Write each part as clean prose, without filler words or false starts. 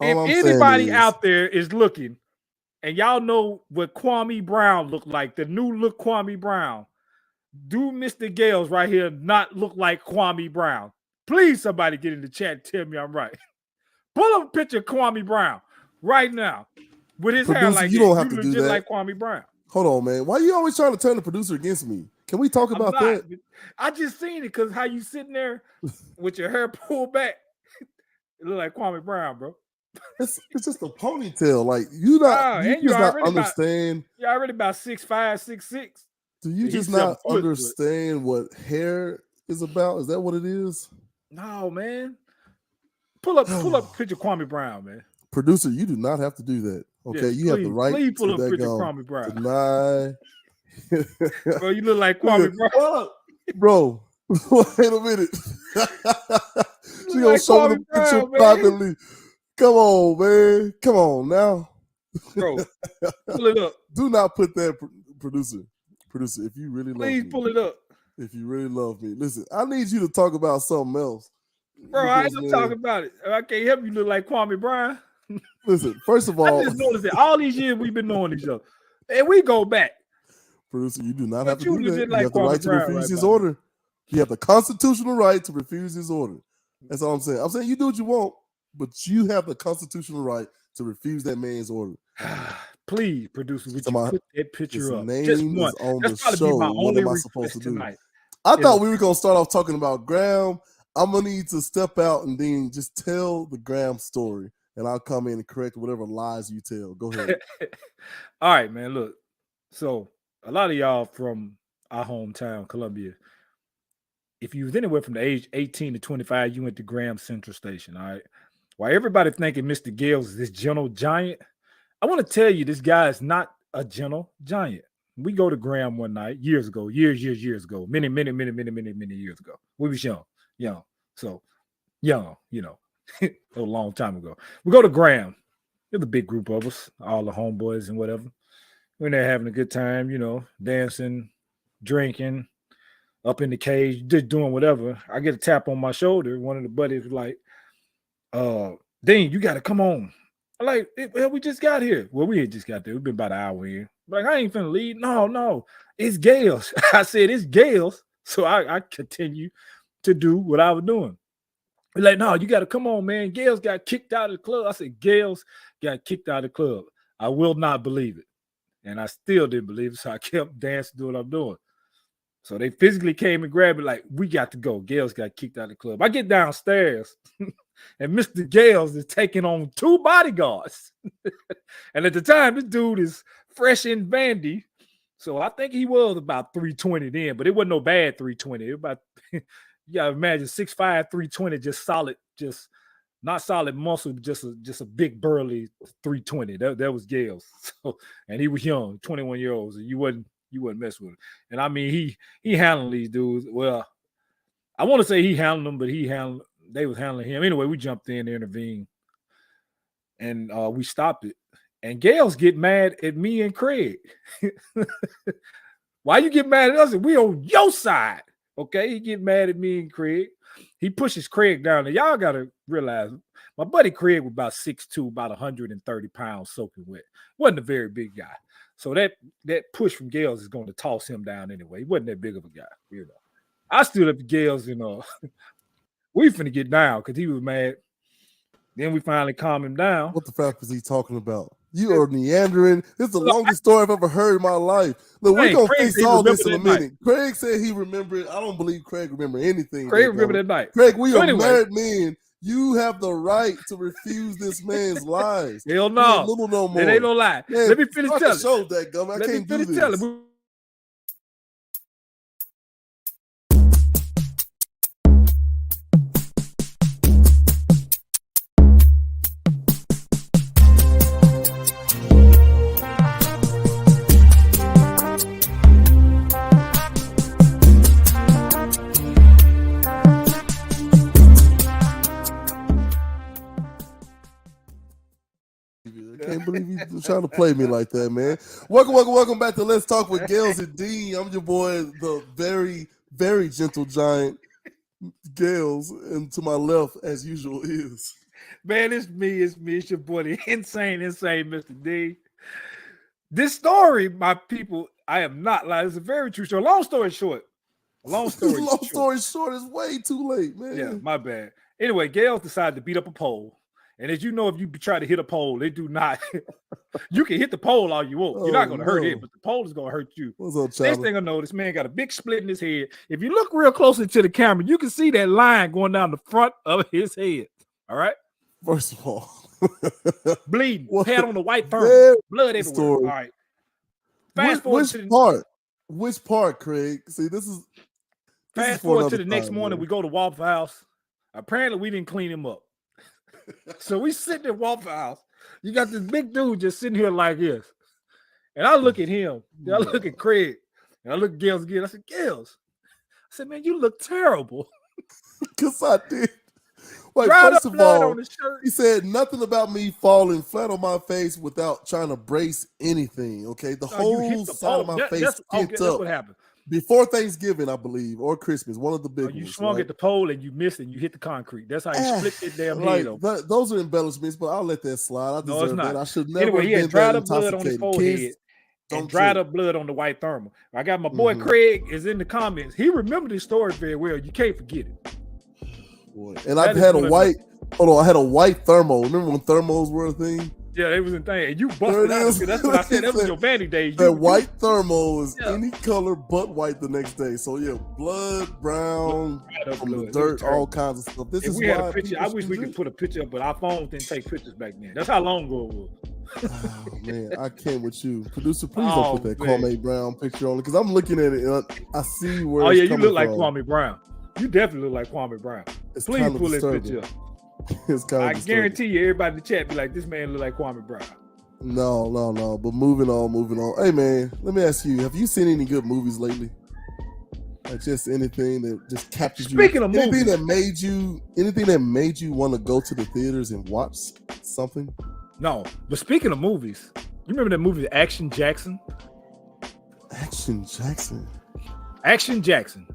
If All I'm saying anybody is, out there is looking, and y'all know what Kwame Brown looked like, the new look Kwame Brown, do Mr. Gales right here not look like Kwame Brown? Please, somebody get in the chat and tell me I'm right. Pull up a picture of Kwame Brown right now with his hair producer, like you that. don't have You to do legit that. like Kwame Brown. Hold on, man. Why you always trying to turn the producer against me? Can we talk I'm about not. that? I just seen it because how you sitting there with your hair pulled back, it look like Kwame Brown, bro. It's just a ponytail. Like you And just not understand. you're already about 6'5", 6'6". Do you And just he's not 7 foot, but understand what hair is about? Is that what it is? no, man. Pull up a picture of Kwame Brown, man. Producer, you do not have to do that. Okay, Yes, you have the right please to pull up a that picture of gum Kwame Brown. deny. Bro, you look like Look Kwame at, Brown. what? Bro, wait a minute. You She look gonna like show me the Kwame picture Brown, man. privately. Come on, man. Come on now. Bro, pull it up. Do not put that producer. Producer, if you really love Please me, pull it up. if you really love me, listen, I need you to talk about something else. Bro, I ain't Because no man, talking about it. I can't help you look like Kwame Brown. listen, first of I all, just noticed that all these years we've been knowing each other. And we go back. producer, you do not have But to you do that. legit You like have the Kwame right to Brown refuse right his about order. You have the constitutional right to refuse his order. That's all I'm saying. I'm saying you do what you want, but you have the constitutional right to refuse that man's order. now. Please, producer, She's would you talking about put that his picture up? Just name one. is on That's the probably be show. my What only am I supposed to request do? tonight. I Is thought we were gonna start off talking about Graham. I'm gonna need to step out and then just tell the Graham story, and I'll come in and correct whatever lies you tell. Go ahead. all right, man. Look, so a lot of y'all from our hometown, Columbia, if you was anywhere from the age 18 to 25, you went to Graham Central Station. All right. While everybody thinking Mr. Gales is this gentle giant, I want to tell you this guy is not a gentle giant. We go to Graham one night years ago, years ago, many years ago. We was young, so young, a long time ago. We go to Graham. There's a big group of us, all the homeboys and whatever. We're there having a good time, dancing, drinking, up in the cage, just doing whatever. I get a tap on my shoulder. One of the buddies was like, Dean, you gotta come on. I'm like, well, we just got here. Well, we had just got there. We've been about an hour in. Like, I ain't finna leave. No, it's Gales. I said, it's Gales. So I continue to do what I was doing. He's like, no, you gotta come on, man. Gales got kicked out of the club. I said, Gales got kicked out of the club. I will not believe it. And I still didn't believe it. So I kept dancing, doing what I'm doing. So they physically came and grabbed me, like, we got to go. Gales got kicked out of the club. I get downstairs, and Mr. Gales is taking on 2 bodyguards. And at the time, this dude is fresh in Vandy. So I think he was about 320 then, but it wasn't no bad 320. It was about, you gotta imagine 6'5", 320, just solid, just not solid muscle, just a big burly 320. That was Gales. So, and he was young, 21-year-old. So you wouldn't mess with him. And I mean, he handled these dudes. Well, I want to say he handled them, but they was handling him. Anyway, we jumped in, intervened, and we stopped it. And Gales get mad at me and Craig. Why you get mad at us? We on your side. Okay, he get mad at me and Craig. He pushes Craig down. Now, y'all got to realize, my buddy Craig was about 6'2", about 130 pounds soaking wet. Wasn't a very big guy. So that push from Gales is going to toss him down anyway. He wasn't that big of a guy, I stood up to Gales, we finna get down because he was mad. Then we finally calmed him down. What the fuck is he talking about? You are meandering. This is the longest story I've ever heard in my life. Look, we're going to fix all this in a minute. Craig said he remembered. I don't believe Craig remembered anything. Craig remembered that night. Craig, we are married men. You have the right to refuse this man's lies. Hell no. Little no more. It ain't no lie. Man, let me finish telling. Show that gum. I can't do this. Can't believe you trying to play me like that, man. Welcome back to Let's Talk with Gales and Dean. I'm your boy, the very, very gentle giant. Gales, and to my left, as usual, is. Man, it's me. It's your boy, the insane Mr. D. This story, my people, I am not lying. It's a very true story. Long story short, story short is way too late, man. Yeah, my bad. Anyway, Gales decided to beat up a pole. And as you know, if you try to hit a pole, they do not. You can hit the pole all you want. You're not going to hurt it, but the pole is going to hurt you. What's up, China? Next thing I know, this man got a big split in his head. If you look real closely to the camera, you can see that line going down the front of his head. All right? First of all. Bleeding. Pad on the white thermal. Blood everywhere. Story. All right. Fast forward to the part? Which part, Craig? See, this is fast forward to the next morning. We go to Waffle House. Apparently, we didn't clean him up. So we sit at Waffle House. You got this big dude just sitting here like this. And I look at him. I look at Craig. And I look at Gales again. I said, Gales. I said, man, you look terrible. Because I did. Like, first of all, he said nothing about me falling flat on my face without trying to brace anything. Okay, the whole side of my face picked up. What happened before Thanksgiving, I believe, or Christmas, one of the big ones. You swung at the pole and you missed and you hit the concrete. That's how you split it damn head. Those are embellishments, but I'll let that slide. I deserve that. I should never. Anyway, he had dried up blood on his forehead and dried up blood on the white thermal. I got my boy Craig is in the comments. He remembered this story very well. You can't forget it. Boy. And I've had a white. Hold on, I had a white thermal. Remember when thermals were a thing? Yeah, it was a thing. And you busted out. That's what I said. That was your vanity days. That white thermal is any color but white the next day. So yeah, blood, brown, from the dirt, all kinds of stuff. This is we had a picture. I wish we could put a picture up, but our phones didn't take pictures back then. That's how long ago it was. Oh man, I can't with you. Producer, please don't put that Kwame Brown picture on it, because I'm looking at it and I see where it's you look like Kwame Brown. You definitely look like Kwame Brown. Please pull this picture up. I guarantee you, everybody in the chat be like, "This man look like Kwame Brown." No. But moving on. Hey man, let me ask you: have you seen any good movies lately? Like just anything that just captured you? Speaking of movies, anything that made you want to go to the theaters and watch something? No, but speaking of movies, you remember that movie Action Jackson? Action Jackson.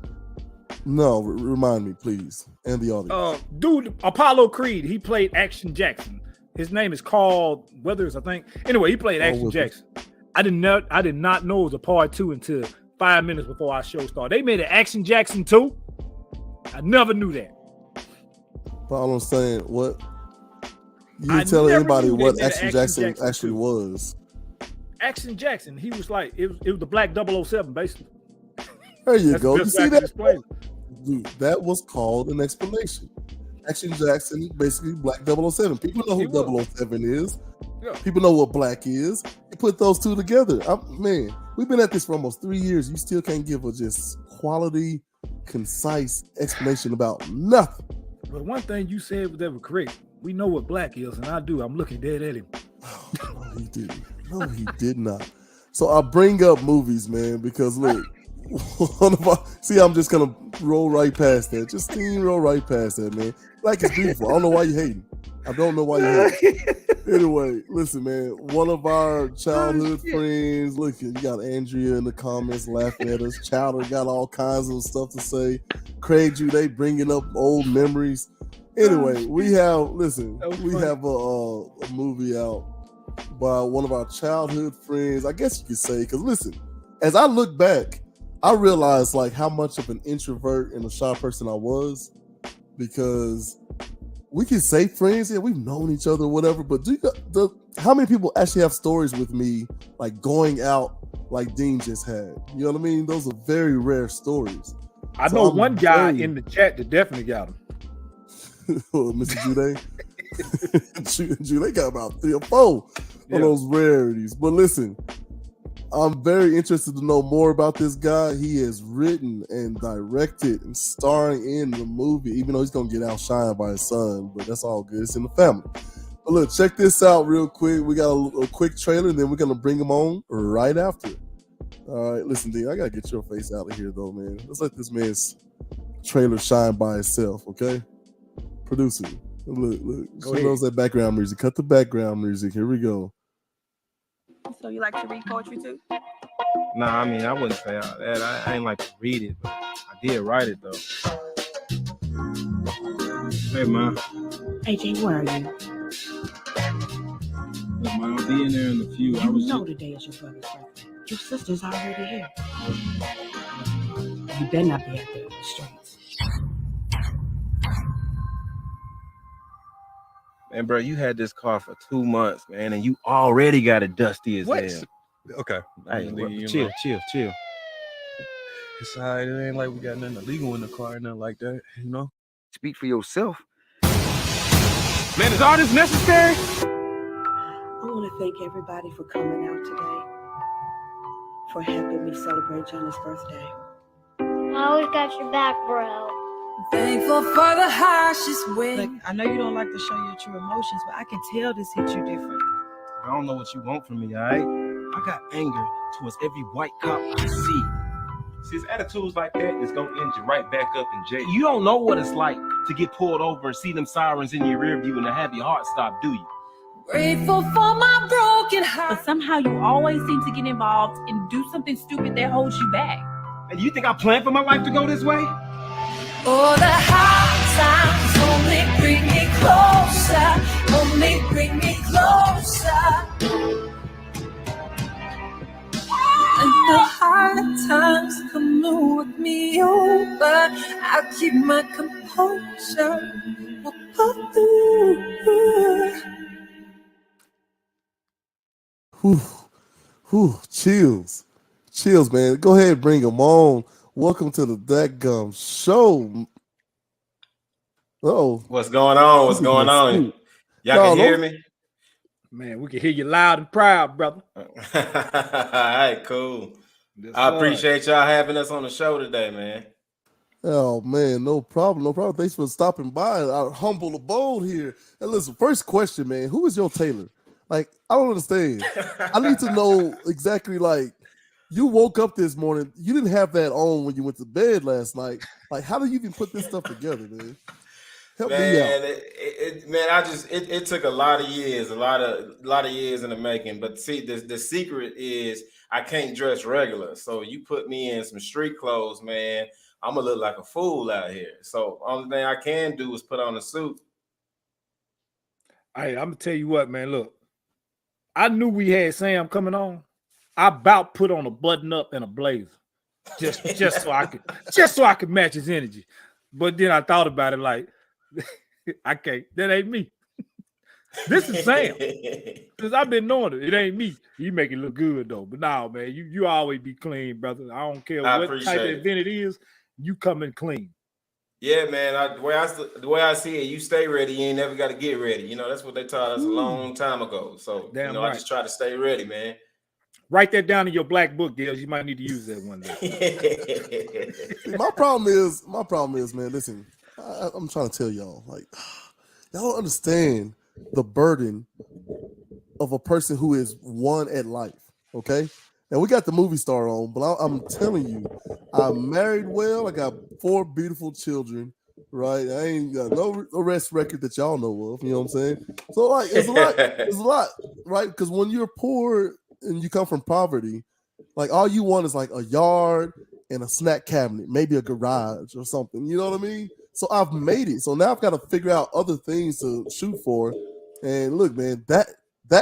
No, remind me, please, and the audience. Dude, Apollo Creed, he played Action Jackson. His name is Carl Weathers, I think. Anyway, he played Action Jackson. I did not know it was a part 2 until 5 minutes before our show started. They made an Action Jackson 2. I never knew that. But all I'm saying, what you tell anybody what Action Jackson actually was? Action Jackson, he was like it was the Black 007, basically. There you go. You see that? Dude, that was called an explanation. Action Jackson, basically Black 007. People know who 007 is. Yeah. People know what Black is. You put those two together. Man, we've been at this for almost 3 years. You still can't give a just quality, concise explanation about nothing. But one thing you said was ever correct. We know what Black is, and I do. I'm looking dead at him. No, he didn't. No, he did not. So I bring up movies, man, because look. I'm just gonna roll right past that. Just roll right past that, man. Black is beautiful. I don't know why you hating. I don't know why you hating. Anyway, listen, man. One of our childhood friends. Look, you got Andrea in the comments laughing at us. Chowder got all kinds of stuff to say. Craig they bringing up old memories. Anyway, we have a movie out by one of our childhood friends. I guess you could say, because listen, as I look back, I realized like how much of an introvert and a shy person I was, because we can say friends, yeah, we've known each other or whatever, but how many people actually have stories with me like going out like Dean just had? You know what I mean? Those are very rare stories. I know one guy in the chat that definitely got them. Mr. Jude. Jude got about 3 or 4 of those rarities. But listen, I'm very interested to know more about this guy. He has written and directed and starring in the movie, even though he's going to get outshined by his son, but that's all good. It's in the family. But look, check this out real quick. We got a quick trailer, and then we're going to bring him on right after. All right, listen, Dean, I got to get your face out of here, though, man. Let's let this man's trailer shine by itself, okay? Producer, look. She knows that background music. Cut the background music. Here we go. So you like to read poetry too? Nah, I mean, I wouldn't say all that. I ain't like to read it, but I did write it though. Hey, man. AJ, where are you? Look, man, I'll be in there in a few. You know today is your brother's birthday. Your sister's already here. You better not be out there on the streets. Man, bro, you had this car for 2 months, man, and you already got it dusty as What? hell. Okay. Hey, chill. It's all right. It ain't like we got nothing illegal in the car or nothing like that, you know? Speak for yourself. Man, is all this necessary? I want to thank everybody for coming out today, for helping me celebrate Johnny's birthday. I always got your back, bro. Thankful for the harshest Look, wind. I know you don't like to show your true emotions, but I can tell this hit you different. I don't know what you want from me, all right? I got anger towards every white cop I see. See, it's attitudes like that that's gonna end you right back up in jail. You don't know what it's like to get pulled over and see them sirens in your rear view and to have your heart stop, do you? Grateful for my broken heart. But somehow you always seem to get involved and do something stupid that holds you back. And you think I planned for my life to go this way? Oh, the hard times only bring me closer. Only bring me closer. And the hard times come and work me over. I'll keep my composure. Whew, chills, man. Go ahead, bring them on. Welcome to the Dadgum Show. Oh, What's going on? What's going on? Y'all can hear me? Man, we can hear you loud and proud, brother. All right, cool. Yes, I sir. appreciate y'all having us on the show today, man. Oh man, no problem. Thanks for stopping by our humble abode here. And listen, first question, man, who is your tailor? Like, I don't understand. I need to know exactly, like, you woke up this morning, you didn't have that on when you went to bed last night. Like, how do you even put this stuff together, man? Help me out. It took a lot of years, a lot of years in the making. But see, the secret is I can't dress regular. So you put me in some street clothes, man, I'm gonna look like a fool out here. So only thing I can do is put on a suit. Hey, I'm gonna tell you what, man. Look, I knew we had Sam coming on. I about put on a button up and a blazer, just so I could match his energy. But then I thought about it, like, I can't. That ain't me. This is Sam. Because I've been knowing it. It ain't me. You make it look good though. But now, man, you always be clean, brother. I don't care what type of event it is. You come in clean. Yeah, man. The way I see it, you stay ready. You ain't never got to get ready. You know, that's what they taught us a long time ago. So, Damn right. I just try to stay ready, man. Write that down in your black book, Gills. You might need to use that one day. My problem is, man, listen, I'm trying to tell y'all, like, y'all don't understand the burden of a person who is one at life, okay? And we got the movie star on, but I'm telling you, I'm married well. I got 4 beautiful children, right? I ain't got no arrest record that y'all know of, you know what I'm saying? So, like, it's a lot, right? Because when you're poor and you come from poverty, like, all you want is like a yard and a snack cabinet, maybe a garage or something, you know what I mean? So I've made it. So now I've got to figure out other things to shoot for. And look, man, that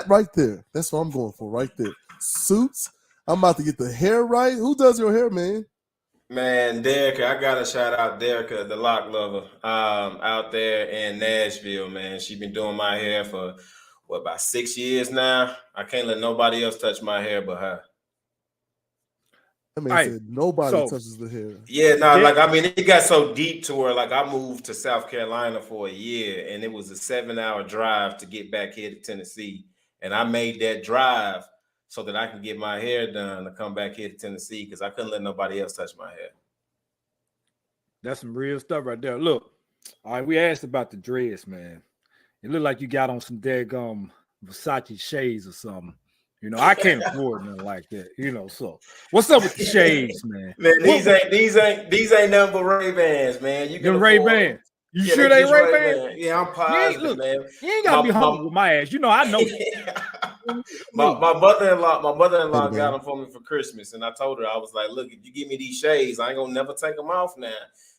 right there, that's what I'm going for right there. Suits. I'm about to get the hair right. Who does your hair, man? Man, Derica, I gotta shout out Derica, the lock lover, out there in Nashville, man. She been doing my hair for about 6 years now. I can't let nobody else touch my hair but her. That man said nobody touches the hair. Yeah, it got so deep to where, like, I moved to South Carolina for a year, and it was a 7-hour drive to get back here to Tennessee. And I made that drive so that I can get my hair done to come back here to Tennessee because I couldn't let nobody else touch my hair. That's some real stuff right there. Look, all right, we asked about the dreads, man. It looked like you got on some daggum Versace shades or something. You know, I can't afford nothing like that. You know, so what's up with the shades, man? Man, these ain't nothing but Ray-Bans, man. You can Ray-Bans. You sure they Ray-Bans? Yeah, I'm positive, man. You ain't gotta be humble with my ass. You know, I know. my mother-in-law got them for me for Christmas, and I told her, I was like, look, if you give me these shades, I ain't gonna never take them off now.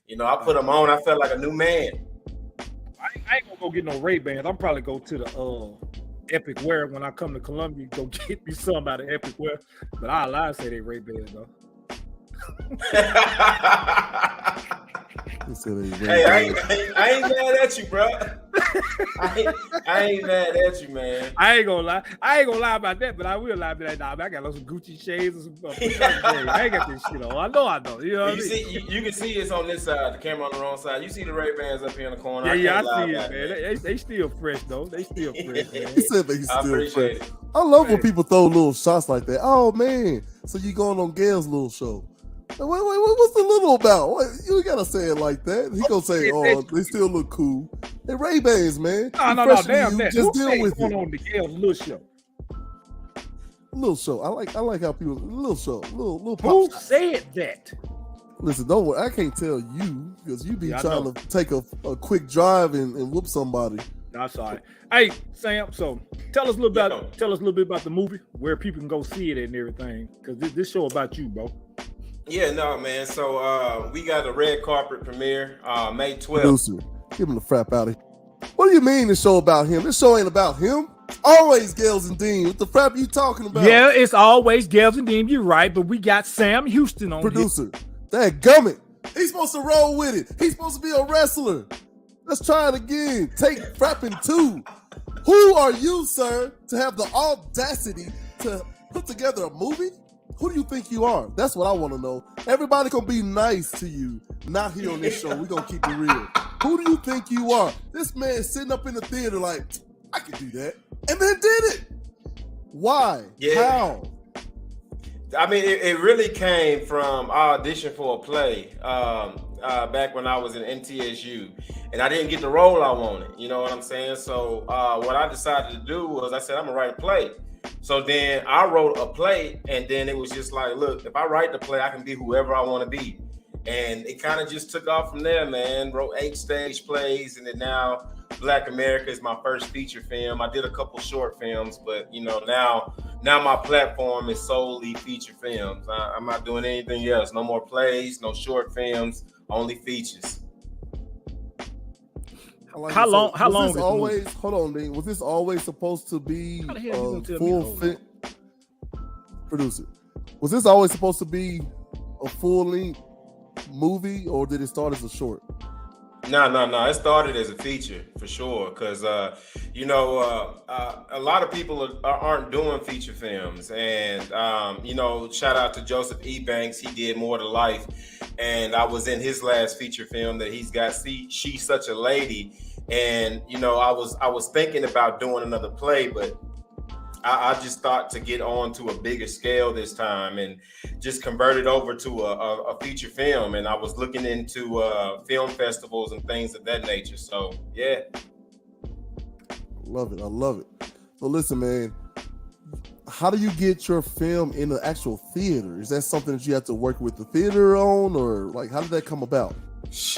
You know, I put them on, I felt like a new man. I ain't gonna go get no Ray-Bans. I'm probably go to the Epic Wear when I come to Columbia. Go get me some out of Epic Wear. But I lie say they Ray-Bans though. Hey, I ain't mad at you, bro. I ain't mad at you, man. I ain't gonna lie about that, but I will lie about that. Nah, man, I got some Gucci shades or some shades. I ain't got this shit on. I know. You know what I mean? You can see it's on this side, the camera on the wrong side. You see the Ray-Bans up here in the corner. Yeah, I see it, man. They still fresh though. They still fresh, man. He said they still fresh. It. I love when people throw little shots like that. Oh man, so you going on Gail's little show? Wait, what's the little about? What, you gotta say it like that. He gonna say, "Oh, they still look cool." They Ray-Bans, man. No, damn that. Just deal with it. On the Gail's little show. Little show. I like how people little show, little. Who said that? Listen, don't worry. I can't tell you because you be trying to take a quick drive and whoop somebody. No, sorry. Hey, Sam. So tell us a little bit about the movie, where people can go see it and everything. Because this show about you, bro. Yeah, no, man. So we got a red carpet premiere May 12th. Producer, give him the frap out of here. What do you mean this show about him? This show ain't about him. Always Gales and Dean. What the frap you talking about? Yeah, it's always Gales and Dean. You're right, but we got Sam Houston on producer. That gummit. He's supposed to roll with it. He's supposed to be a wrestler. Let's try it again. Take frapping 2. Who are you, sir, to have the audacity to put together a movie? Who do you think you are? That's what I want to know. Everybody gonna be nice to you. Not here on this show. We're gonna keep it real. Who do you think you are? This man sitting up in the theater like, I could do that. And then did it. Why? Yeah. How? I mean, it really came from audition for a play back when I was in NTSU, and I didn't get the role I wanted. You know what I'm saying? So what I decided to do was I said, I'm gonna write a play. So then I wrote a play, and then it was just like, look, if I write the play, I can be whoever I want to be. And it kind of just took off from there, man. Wrote 8 stage plays, and then now Black America is my first feature film. I did a couple short films, but you know, now my platform is solely feature films. I'm not doing anything else. No more plays, no short films, only features. How long? Hold on, Dean. Was this always supposed to be a full film? Producer, was this always supposed to be a full-length movie, or did it start as a short? No. It started as a feature for sure, because a lot of people aren't doing feature films, and shout out to Joseph E. Banks. He did More to Life, and I was in his last feature film that he's got. She's Such a Lady, and I was thinking about doing another play, but I just thought to get on to a bigger scale this time and just convert it over to a feature film. And I was looking into film festivals and things of that nature. So, yeah. I love it. So listen, man, how do you get your film in the actual theater? Is that something that you have to work with the theater on, or like, how did that come about?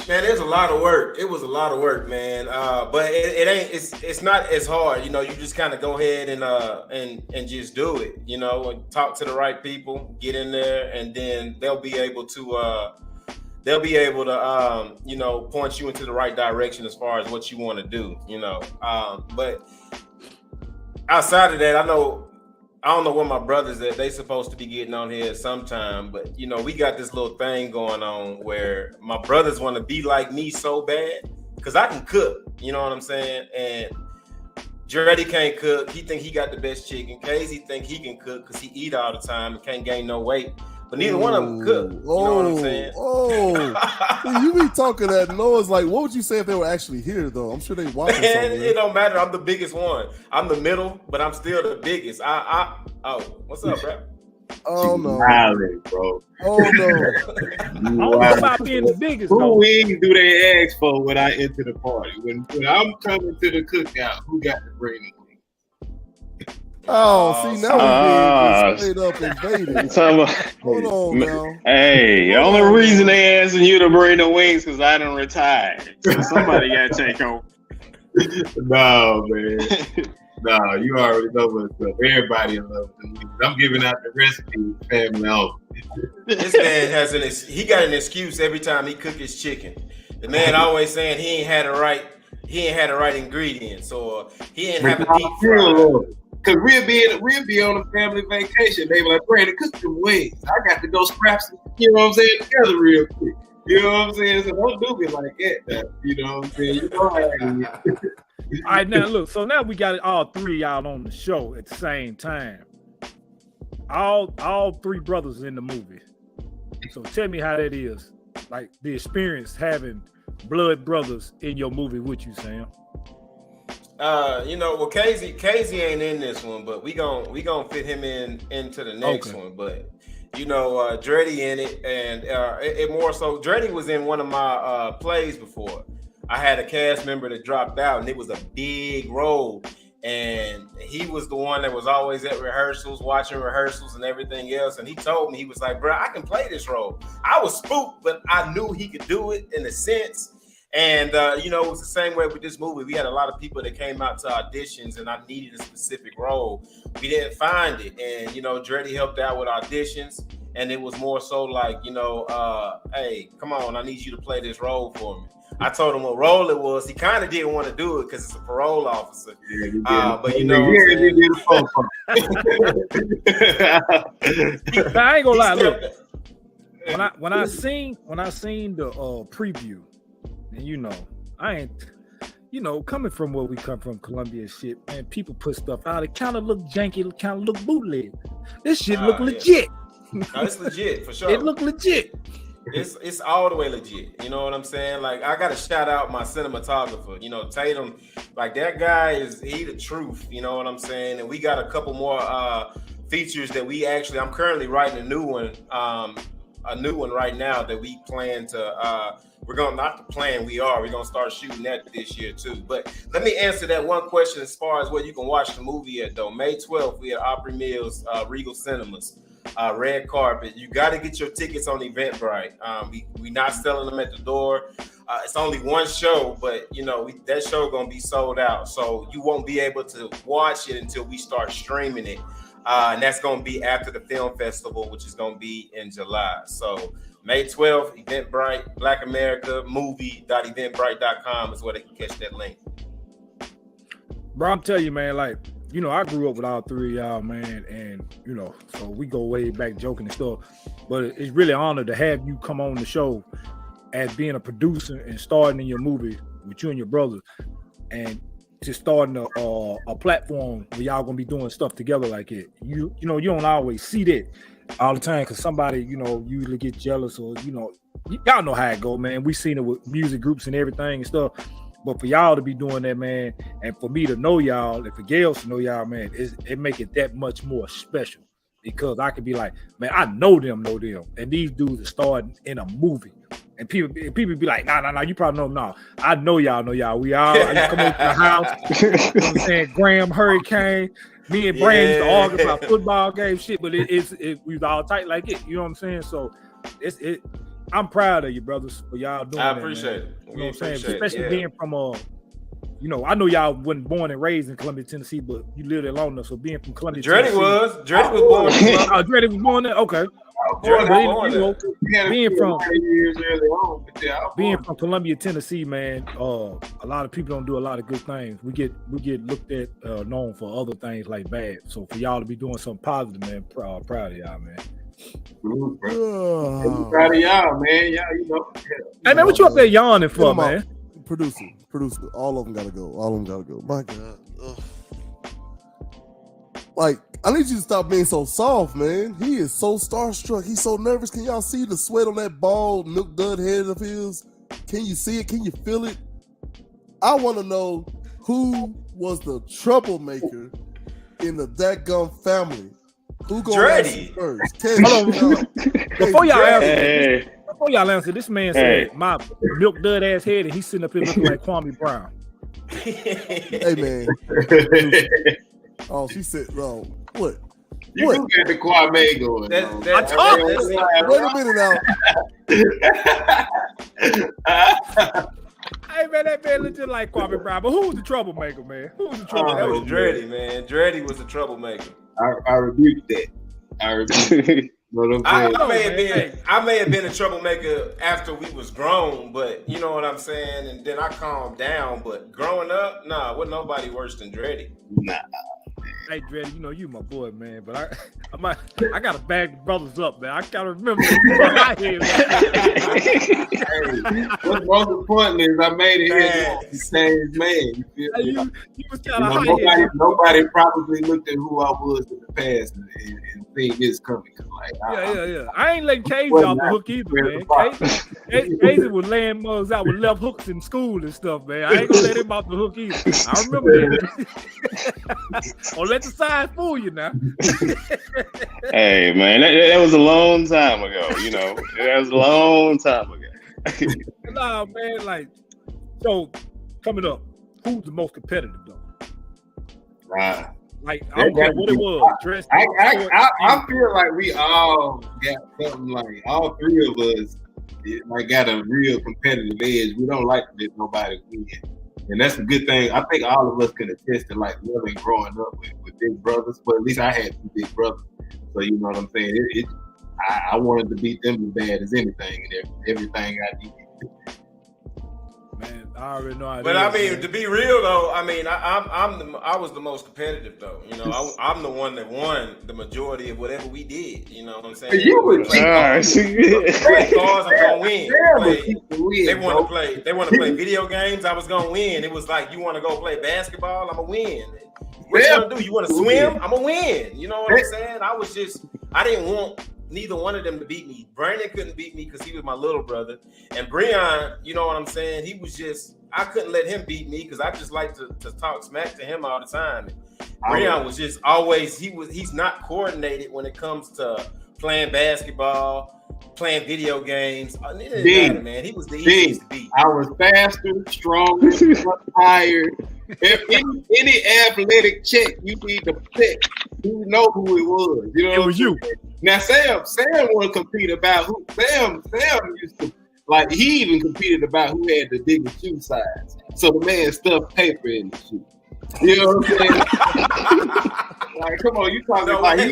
Man, there's a lot of work. It was a lot of work, man. But it's not as hard. You just kind of go ahead and just do it, and talk to the right people, get in there, and then they'll be able to point you into the right direction as far as what you want to do, but outside of that, I don't know where my brothers at. They supposed to be getting on here sometime, but we got this little thing going on where my brothers want to be like me so bad because I can cook. You know what I'm saying? And Dreddy can't cook. He think he got the best chicken. Casey think he can cook because he eat all the time and can't gain no weight. But neither one of them cook. You know what I'm saying? You be talking that noise. Like, what would you say if they were actually here, though? I'm sure they watching something. It don't matter. I'm the biggest one. I'm the middle, but I'm still the biggest. What's up, bro? Oh, no. Violent, bro. Oh, no. I don't know about being the biggest, Who though. wings do they ask for when I enter the party? When I'm coming to the cookout, who got to bring the wings? See, now we straight up invaded. Hold on now. Hey, the only reason they asking you to bring the wings because I done retired. So somebody got to take over. No, man. No, you already know what's up. Everybody in love with the wings. I'm giving out the recipe, family only. This man he got an excuse every time he cook his chicken. The man always saying he ain't had it right. he ain't had the right ingredients, or he didn't have a deep fry. Cause we'll be on a family vacation. They were like, Brandon, cook some wings. I got to go scrap some, you know what I'm saying, together real quick. You know what I'm saying? So don't do me like that. You know what I'm saying? You know how it is. All right, now look. So now we got all three of y'all on the show at the same time. All three brothers in the movie. So tell me how that is, like the experience having blood brothers in your movie with you, Sam. Well, Casey ain't in this one, but we gon' fit him into the next one. But Dreddy in it, and it more so. Dreddy was in one of my plays before. I had a cast member that dropped out, and it was a big role. And he was the one that was always at rehearsals, watching rehearsals and everything else. And he told me, he was like, bro, I can play this role. I was spooked, but I knew he could do it in a sense. And, it was the same way with this movie. We had a lot of people that came out to auditions, and I needed a specific role. We didn't find it. And, Dreddy helped out with auditions. And it was more so like, hey, come on, I need you to play this role for me. I told him what role it was. He kind of didn't want to do it because it's a parole officer. Yeah, but I ain't gonna lie. Look, when I seen the preview, and I ain't, coming from where we come from, Columbia shit, man. People put stuff out. It kind of look janky. It kind of look bootleg. This shit look legit. No, it's legit for sure. It look legit. It's all the way legit. You know what I'm saying? Like, I gotta shout out my cinematographer. Tatum, like that guy he the truth. You know what I'm saying? And we got a couple more features that I'm currently writing a new one right now that we plan to. We're gonna start shooting that this year too. But let me answer that one question as far as where you can watch the movie at though. May 12th, we at Opry Mills, Regal Cinemas. Red carpet. You got to get your tickets on Eventbrite. We not selling them at the door. It's only one show, but that show gonna be sold out, so you won't be able to watch it until we start streaming it, and that's gonna be after the film festival, which is gonna be in July. So May 12th, Eventbrite, Black America movie.eventbrite.com is where they can catch that link. Bro, I'm telling you, man, like. I grew up with all three of y'all, man, and so we go way back joking and stuff. But it's really an honor to have you come on the show as being a producer and starting in your movie with you and your brothers, and just starting a platform where y'all gonna be doing stuff together like it. You don't always see that all the time because somebody usually get jealous or y'all know how it go, man. We seen it with music groups and everything and stuff. But for y'all to be doing that, man, and for me to know y'all, and for Gales to know y'all, man, it make it that much more special because I could be like, man, I know them, and these dudes are starting in a movie, and people be like, nah, you probably know them. No, I know y'all. We all come over to the house. You know what I'm saying? Graham Hurricane, me and Brandon used to argue about football game shit, but we was all tight like it. You know what I'm saying? So I'm proud of you, brothers, for y'all doing that. I appreciate it. You know what I'm saying? Especially being from I know y'all wasn't born and raised in Columbia, Tennessee, but you lived there long enough. So being from Columbia, Dreddy was born. Dreddy was born there. Okay. Being from Columbia, Tennessee, man, a lot of people don't do a lot of good things. We get looked at known for other things like bad. So for y'all to be doing something positive, man, proud of y'all, man. I'm proud of y'all, man. Y'all, Hey man, what you up there yawning for, man? Producer. All of them gotta go. My God. Ugh. Like, I need you to stop being so soft, man. He is so starstruck. He's so nervous. Can y'all see the sweat on that bald milk dud head of his? Can you see it? Can you feel it? I want to know who was the troublemaker in the dadgum family. Who gonna answer first? Hold on. Before y'all answer, this man said my milk dud ass head, and he's sitting up here looking like Kwame Brown. Hey man. Oh, she said, "No, what? You do get the Kwame going." Wait a minute now. Hey man, that man looked just like Kwame Brown. But who was the troublemaker, man? Who was the troublemaker? That was Dreddy, man. Dreddy was the troublemaker. I rebuked that. I may have been a troublemaker after we was grown, but you know what I'm saying. And then I calmed down. But growing up, nah, wasn't nobody worse than Dreddy. Nah. Hey, Dreddy, you know you my boy, man. But I gotta bag the brothers up, man. I gotta remember you brought my head. What's most important is I made it here the same man. You feel me? You was kind of nobody probably looked at who I was in the past and seen this coming. Like, yeah. I ain't letting Casey off the hook either, man. Casey was laying mugs out with left hooks in school and stuff, man. I ain't gonna let him off the hook either. I remember that. Don't let the signs fool you now. Hey, man, that was a long time ago. You know, that was a long time ago. Nah, man, like, so coming up, who's the most competitive though? Right. Like, I don't care what it was. I feel like we all got something, like all three of us like got a real competitive edge. We don't like to let nobody win. And that's a good thing. I think all of us can attest to like living growing up with big brothers, but at least I had two big brothers. So you know what I'm saying? I wanted to beat them as bad as anything and everything I did. Man, I already know. But I mean, to be real though, I mean, I was the most competitive though. You know, I'm the one that won the majority of whatever we did. You know what I'm saying? You would play cards, I'm gonna win. They want to play video games. I was gonna win. It was like, you want to go play basketball? I'm gonna win. What you want to do? You want to swim? I'm gonna win. You know what I'm saying? I didn't want neither one of them to beat me. Brandon couldn't beat me because he was my little brother. And Breon, you know what I'm saying? He was just, I couldn't let him beat me because I just like to talk smack to him all the time. Breon was just always, he's not coordinated when it comes to playing basketball, playing video games. It didn't matter, man. He was the easiest to beat. I was faster, stronger, higher. Any athletic check you need to pick, you know who it was. You know, it was you. Now Sam want to compete about who. Sam used to, like, he even competed about who had the biggest shoe size. So the man stuffed paper in the shoe. You know what I'm saying? Like, come on, you talking about? Wait.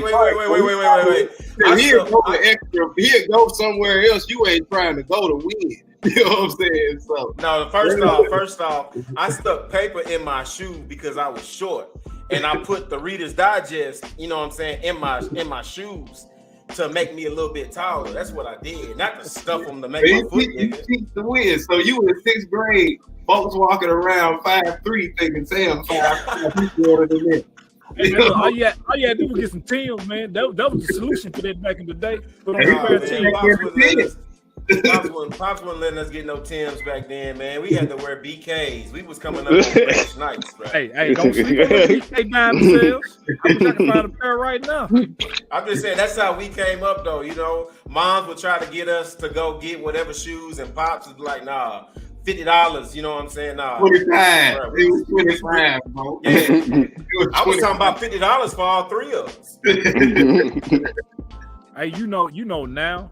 He'll go somewhere else. You ain't trying to go to win. You know what I'm saying? So no, first off, I stuck paper in my shoe because I was short, and I put the Reader's Digest, you know what I'm saying, in my shoes to make me a little bit taller. That's what I did, not to stuff them to make my foot bigger. To win. So you in 6th grade, folks walking around 5'3", thinking Sam 5'3". Hey, man, all you had to do was get some Tims, man. That was the solution for that back in the day. But Pops wasn't letting us get no Tims back then, man. We had to wear BKs. We was coming up on fresh nights, bro. Hey, don't sleep on the BK by themselves. I wish I could find a pair right now. I'm just saying, that's how we came up, though. You know, moms would try to get us to go get whatever shoes, and Pops was like, nah, $50. You know what I'm saying? Nah, 25. Bro, it was 25, bro. Yeah, I was talking about $50 for all three of us. Hey, you know now.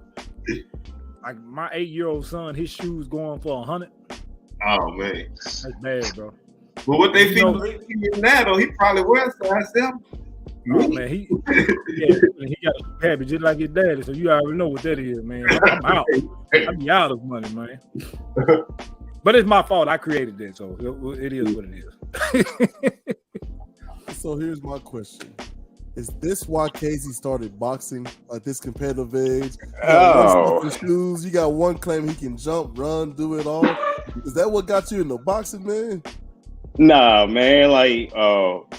Like my 8-year-old son, his shoes going for $100. Oh man, that's bad, bro. But what they think now, though, he probably wears size 7. Oh man, he got a habit just like his daddy, so you already know what that is, man. I'm out. I be out of money, man. But it's my fault. I created that, so it is what it is. So here's my question. Is this why Casey started boxing at this competitive age? Shoes. You got one claim he can jump, run, do it all. Is that what got you into boxing, man? Nah, man. Like, I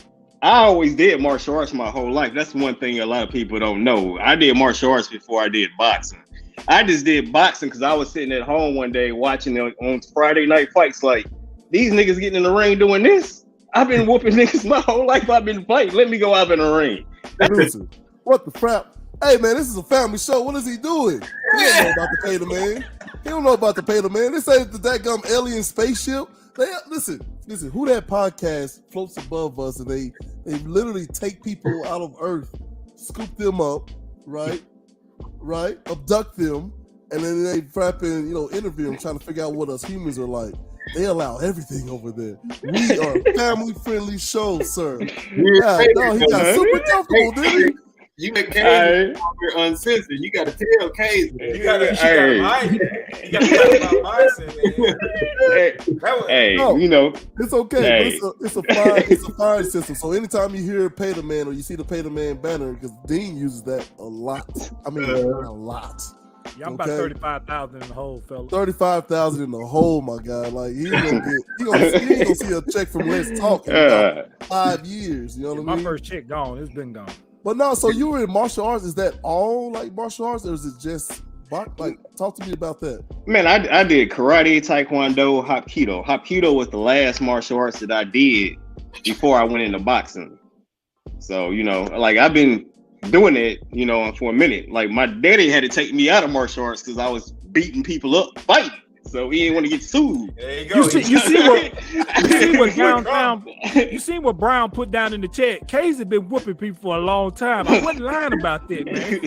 always did martial arts my whole life. That's one thing a lot of people don't know. I did martial arts before I did boxing. I just did boxing because I was sitting at home one day watching on Friday night fights. Like, these niggas getting in the ring doing this? I've been whooping niggas my whole life. I've been fighting. Let me go out in the ring. What the crap? Hey man, this is a family show. What is he doing? He don't know about the Pater Man. He don't know about the Pater Man. This ain't the dadgum alien spaceship. Listen. Who that podcast floats above us, and they literally take people out of Earth, scoop them up, right, abduct them, and then they interview them, trying to figure out what us humans are like. They allow everything over there. We are a family-friendly show, sir. Yeah, no, he got super comfortable, didn't he? You make Casey uncensored. You got to tell Casey. You got to talk about boxing, man. Hey, you know, it's okay. But it's a fire system. So anytime you hear Pay the Man or you see the Pay the Man banner, because Dean uses that a lot. I mean, a lot. Yeah, I'm about 35,000 in the hole, fella. 35,000 in the hole, my guy. Like he ain't gonna see a check from Let's Talk in about 5 years. You know what I mean? My first check gone. It's been gone. But no, so you were in martial arts. Is that all like martial arts, or is it just like? Talk to me about that. Man, I did karate, taekwondo, hapkido. Hapkido was the last martial arts that I did before I went into boxing. So you know, like I've been doing it, you know, for a minute. Like my daddy had to take me out of martial arts because I was beating people up, fighting. So he didn't want to get sued. There you go. You see what Brown put down in the chat. Casey been whooping people for a long time. I wasn't lying about that, man.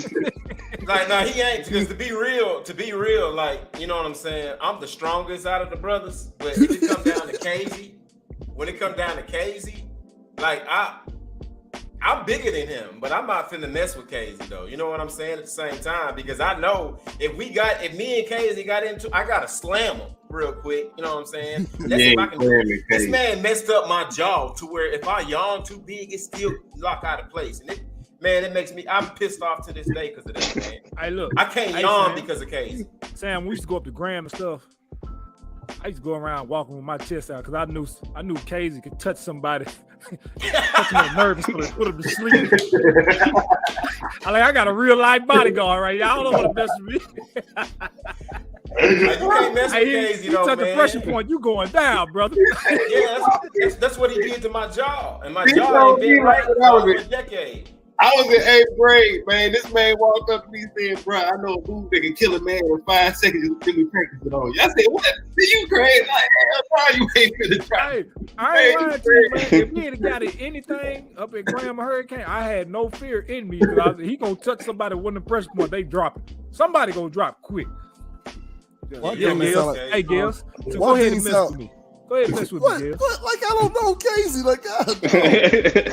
Like, no, he ain't. Because to be real, like, you know what I'm saying? I'm the strongest out of the brothers. But if it comes down to Casey, like, I'm bigger than him, but I'm not finna mess with Casey though. You know what I'm saying? At the same time, because I know if me and Casey got into, I gotta slam him real quick. You know what I'm saying? That's if I can do it. This man messed up my jaw to where if I yawn too big, it still lock out of place. And it makes me. I'm pissed off to this day because of that, man. Hey, look, I can't yawn because of Casey. Sam, we used to go up to Graham and stuff. I used to go around walking with my chest out because I knew Casey could touch somebody, touch them nervous, put them to sleep. I got a real life bodyguard right now. I don't know what to mess with me. You can't mess with Casey though, man. You touch the pressure point, you going down, brother. Yeah, that's what he did to my jaw, and my jaw ain't been right for a decade. I was in 8th grade, man. This man walked up to me saying, bro, I know a move that can kill a man in 5 seconds and let me practice it on you. I said, what? You crazy? Like, hell, you ain't finna try. Hey, I ain't lying to you, man. If we had got anything up at Graham or Hurricane, I had no fear in me. He gonna touch somebody with the pressure point, they drop it. Somebody gonna drop quick. Yeah, Gills. Hey, Gills. So go ahead and mess with me. Go ahead and mess with me, Gills. What? Like, I don't know Casey. Like, God,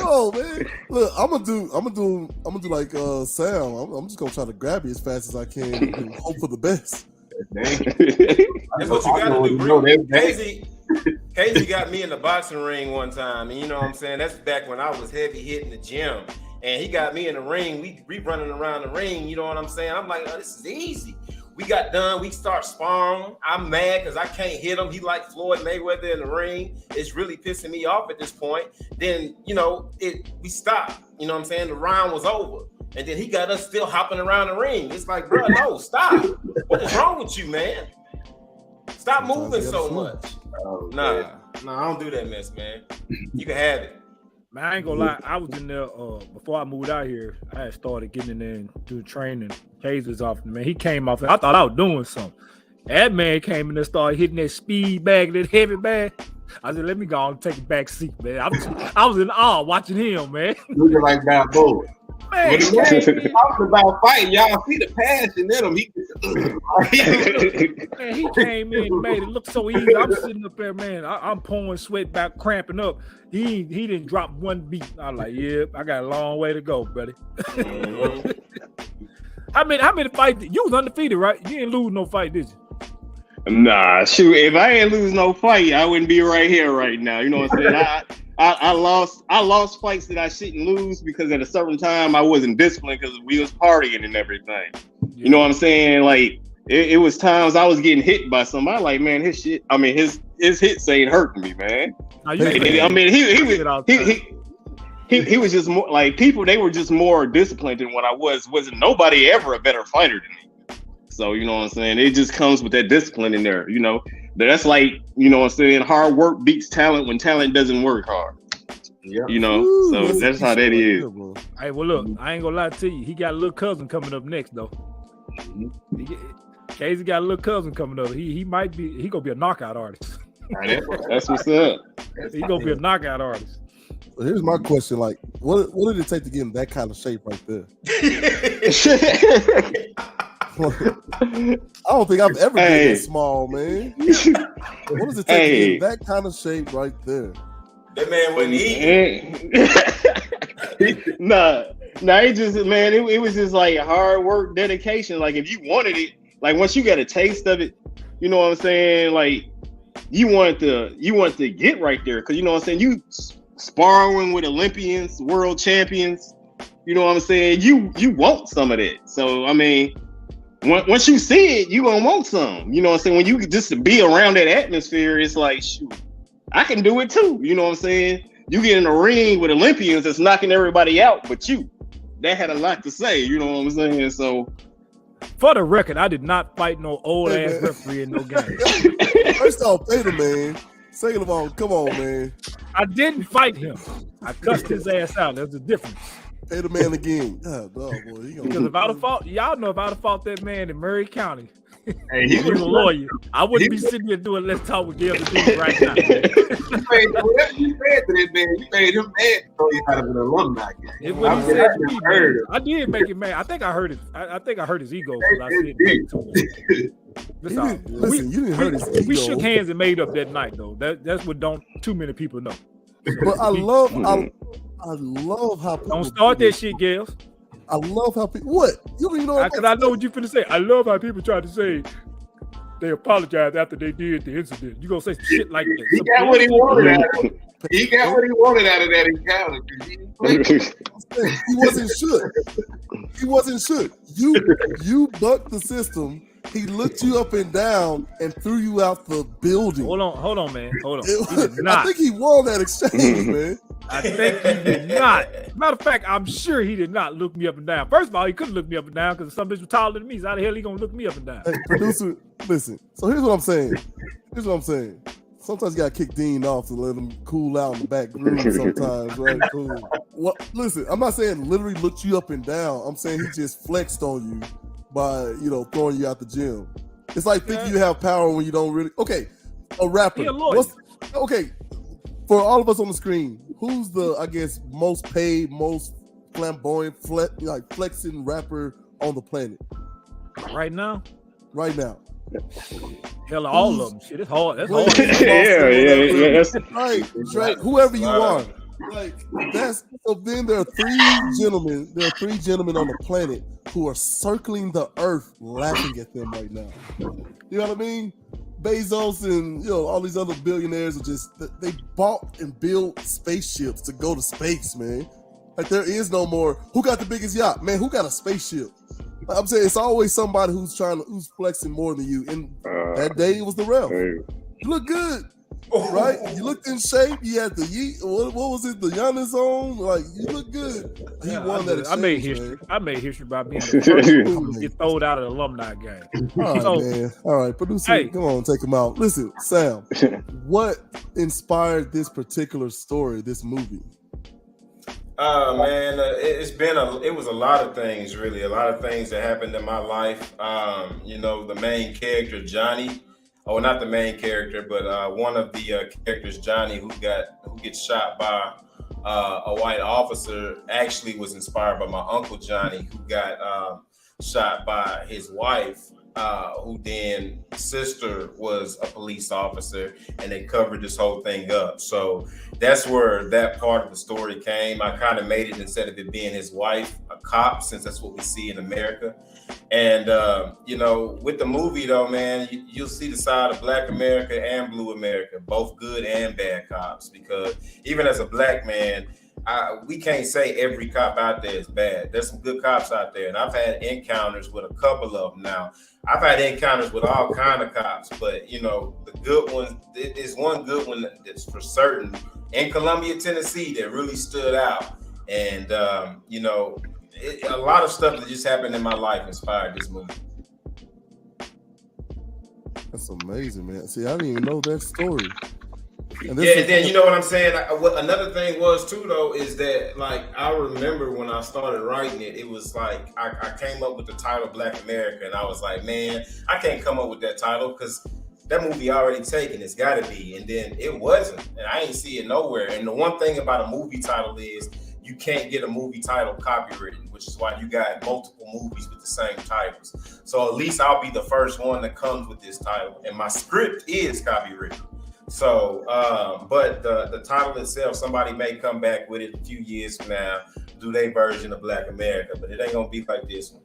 no, man. Look, I'm gonna do like Sam. I'm just gonna try to grab you as fast as I can and hope for the best. That's what you gotta do, bro. Casey got me in the boxing ring one time, and you know what I'm saying? That's back when I was heavy hitting the gym. And he got me in the ring. We running around the ring, you know what I'm saying? I'm like, oh, this is easy. We got done. We start sparring. I'm mad because I can't hit him. He like Floyd Mayweather in the ring. It's really pissing me off at this point. Then, you know, we stopped. You know what I'm saying? The round was over. And then he got us still hopping around the ring. It's like, bro, no, stop. What is wrong with you, man? Stop moving so much. Nah, I don't do that mess, man. You can have it. Man, I ain't gonna lie. I was in there before I moved out here. I had started getting in there and doing training. Casey's off, man. He came off. I thought I was doing something. That man came in and started hitting that speed bag, that heavy bag. I said, "Let me go and take a back seat, man." I was in awe watching him, man. Looking like Balboa. Man, when talking about fighting, y'all see the passion in him. He came in and made it look so easy. I'm sitting up there, man. I'm pouring sweat back, cramping up. He didn't drop one beat. I was like, yeah, I got a long way to go, buddy. Mm-hmm. How many fights? You was undefeated, right? You didn't lose no fight, did you? Nah, shoot. If I ain't lose no fight, I wouldn't be right here right now. You know what I'm saying? I lost fights that I shouldn't lose because at a certain time I wasn't disciplined because we was partying and everything. Yeah. You know what I'm saying? Like it was times I was getting hit by somebody. Like, man, his hits ain't hurting me, man. He was just more like people. They were just more disciplined than what I was. Wasn't nobody ever a better fighter than me. So you know what I'm saying? It just comes with that discipline in there. You know, that's like, you know what I'm saying? Hard work beats talent when talent doesn't work hard. Yeah. You know, so that's how that is. Hey, well, look, I ain't gonna lie to you. He got a little cousin coming up next, though. Casey got a little cousin coming up. He gonna be a knockout artist. That's what's up. He gonna be a knockout artist. So here's my question: like, what did it take to get in that kind of shape right there? I don't think I've ever been that small, man. What does it take to get in that kind of shape right there? That man wouldn't eat. Nah, No, it just man, it was just like hard work, dedication. Like if you wanted it, like once you got a taste of it, you know what I'm saying? Like you want to get right there because you know what I'm saying. You sparring with Olympians, world champions. You know what I'm saying? You want some of that. So I mean, once you see it, you gonna want some. You know what I'm saying? When you just be around that atmosphere, it's like shoot, I can do it too. You know what I'm saying? You get in the ring with Olympians that's knocking everybody out, but that had a lot to say. You know what I'm saying? So, for the record, I did not fight no old ass referee in no game. First off, pay the man. Second of all, come on, man. I didn't fight him. I cussed his ass out. There's a difference. Pay the man again. God, dog, boy. Because if I'd have fought, y'all know if I'd have fought that man in Murray County, hey, he was a lawyer. I wouldn't be sitting here doing Let's Talk with Gail dude right now. Whatever you said to that man, you made him mad to throw you out of an alumni game. It's what he said to me, man. I did make him mad. I think I hurt his ego because I said it to him. Listen, you didn't hurt his ego. We shook hands and made up that night, though. That's what don't too many people know. But I love how people don't start that shit, Gales. I love how people what you don't even know because I know what you finna say. I love how people try to say they apologize after they did the incident. You gonna say shit like that? He got what he wanted out of it. He got what he wanted out of that encounter. He wasn't shook. He wasn't shook. You bucked the system. He looked you up and down and threw you out the building. Hold on, man. Hold on. I think he won that exchange, man. I think he did not. Matter of fact, I'm sure he did not look me up and down. First of all, he couldn't look me up and down because some bitch was taller than me. So how the hell he gonna look me up and down? Hey, producer, listen. So here's what I'm saying. Sometimes you gotta kick Dean off to let him cool out in the back room sometimes, right? Cool. Well, listen, I'm not saying literally looked you up and down. I'm saying he just flexed on you by, throwing you out the gym. It's like thinking you have power when you don't really. Okay, a rapper. He a lawyer. Okay, for all of us on the screen, who's the, I guess, most paid, most flamboyant, flexing rapper on the planet? Right now? Right now. Hell, all of them. Shit, it's hard. That's hard. Yeah. That's right. Drake, whoever you are. So then there are three gentlemen. There are three gentlemen on the planet who are circling the earth, laughing at them right now. You know what I mean? Bezos and all these other billionaires are they bought and built spaceships to go to space, man. Like there is no more. Who got the biggest yacht, man? Who got a spaceship? I'm saying it's always somebody who's flexing more than you. And that day it was the ref. You look good, right? You looked in shape. You had the what was it? The Giannis on. Like you look good. He won that. I made history. Man. I made history by being the first to get thrown out of the alumni game. All right, man. All right, producer, come on, take him out. Listen, Sam, what inspired this particular story, this movie? Man, it was a lot of things, really. A lot of things that happened in my life. The main character, Johnny. Oh, not the main character, but one of the characters, Johnny, who gets shot by a white officer, actually was inspired by my uncle Johnny, who got shot by his wife, who then sister was a police officer, and they covered this whole thing up. So that's where that part of the story came. I kind of made it, instead of it being his wife, a cop, since that's what we see in America. And with the movie though, man, you'll see the side of Black America and Blue America, both good and bad cops, because even as a Black man, we can't say every cop out there is bad. There's some good cops out there, and I've had encounters with a couple of them now. I've had encounters with all kind of cops, but the good ones, there's one good one that's for certain in Columbia, Tennessee, that really stood out. And a lot of stuff that just happened in my life inspired this movie. That's amazing, man. See, I didn't even know that story. And then you know what I'm saying? Another thing was too, though, is that I remember when I started writing it, it was like I came up with the title Black America, and I was like, man, I can't come up with that title because that movie already taken. It's got to be. And then it wasn't, and I ain't see it nowhere. And the one thing about a movie title is you can't get a movie title copywritten, which is why you got multiple movies with the same titles. So at least I'll be the first one that comes with this title, and my script is copywritten. So, but the title itself, somebody may come back with it a few years from now. do their version of Black America, but it ain't gonna be like this one.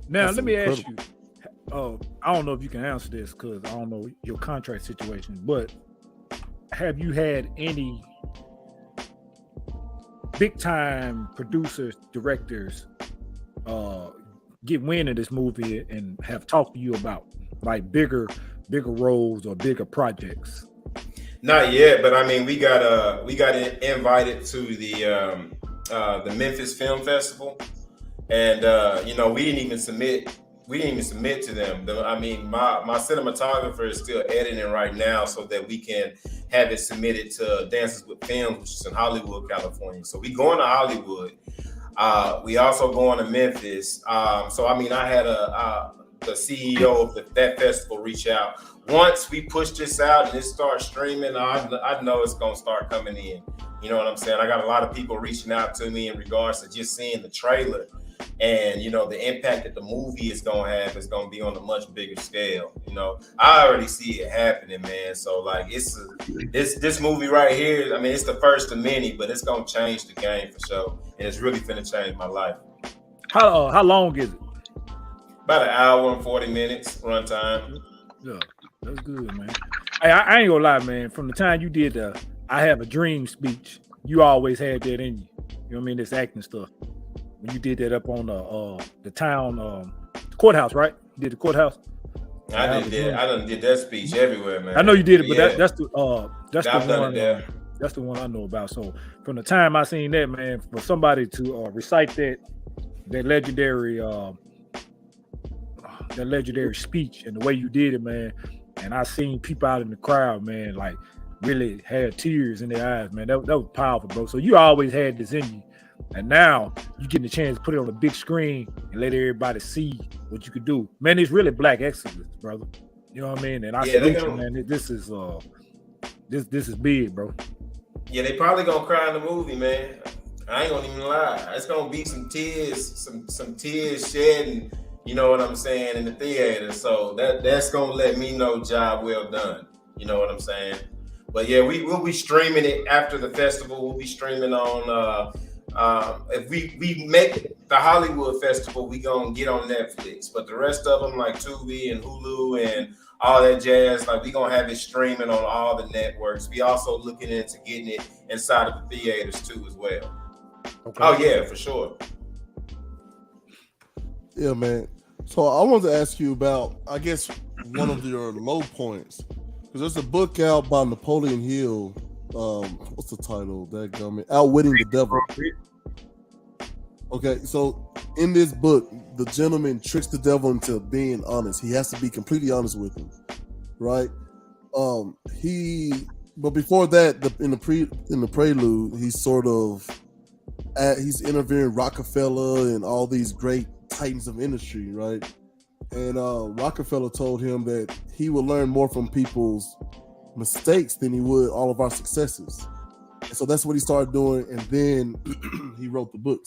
Now, That's let me ask incredible. you. I don't know if you can answer this because I don't know your contract situation, but have you had any big time producers, directors get wind of this movie and have talked to you about like bigger roles or bigger projects? Not yet, but I mean, we got invited to the Memphis Film Festival, and you know, we didn't even submit to them. I mean, my cinematographer is still editing right now so that we can have it submitted to Dances with Films, which is in Hollywood, California. So we going to Hollywood. We also going to Memphis. So I mean, I had the CEO of that festival reach out. Once we push this out and it starts streaming, I know it's gonna start coming in. You know what I'm saying? I got a lot of people reaching out to me in regards to just seeing the trailer, and you know, the impact that the movie is gonna have is gonna be on a much bigger scale. You know, I already see it happening, man. So like, this movie right here, I mean, it's the first of many, but it's gonna change the game for sure, and it's really finna change my life. How long is it? About an hour and 40 minutes runtime. Yeah, that's good, man. Hey, I ain't gonna lie, man. From the time you did the "I Have a Dream" speech, you always had that in you. You know what I mean? This acting stuff. When you did that up on the town the courthouse, right? You did the courthouse. I done did that speech everywhere, man. I know you did it, but yeah. that's the I've done one. it there. That's the one I know about. So from the time I seen that, man, for somebody to recite that legendary speech and the way you did it, man, and I seen people out in the crowd, man, like really had tears in their eyes, man. That was powerful, bro. So you always had this in you, and now you getting the chance to put it on a big screen and let everybody see what you could do, man. It's really Black excellence, brother. You know what I mean? And I salute you, man. This is big, bro. Yeah, they probably gonna cry in the movie, man. I ain't gonna even lie. It's gonna be some tears, some tears shedding. You know what I'm saying, in the theater. So that's gonna let me know job well done. You know what I'm saying? But yeah, we'll be streaming it after the festival. We'll be streaming on if we make the Hollywood Festival, we gonna get on Netflix. But the rest of them, like Tubi and Hulu and all that jazz, like we gonna have it streaming on all the networks. We also looking into getting it inside of the theaters too as well. Okay. Oh yeah, for sure. Yeah, man. So I wanted to ask you about, I guess, one of your low points, because there's a book out by Napoleon Hill. What's the title? That gummit, Outwitting the Devil. Okay, so in this book, the gentleman tricks the devil into being honest. He has to be completely honest with him, right? But before that, in the prelude, he's interviewing Rockefeller and all these great titans of industry, right? And Rockefeller told him that he would learn more from people's mistakes than he would all of our successes. And so that's what he started doing, and then he wrote the book.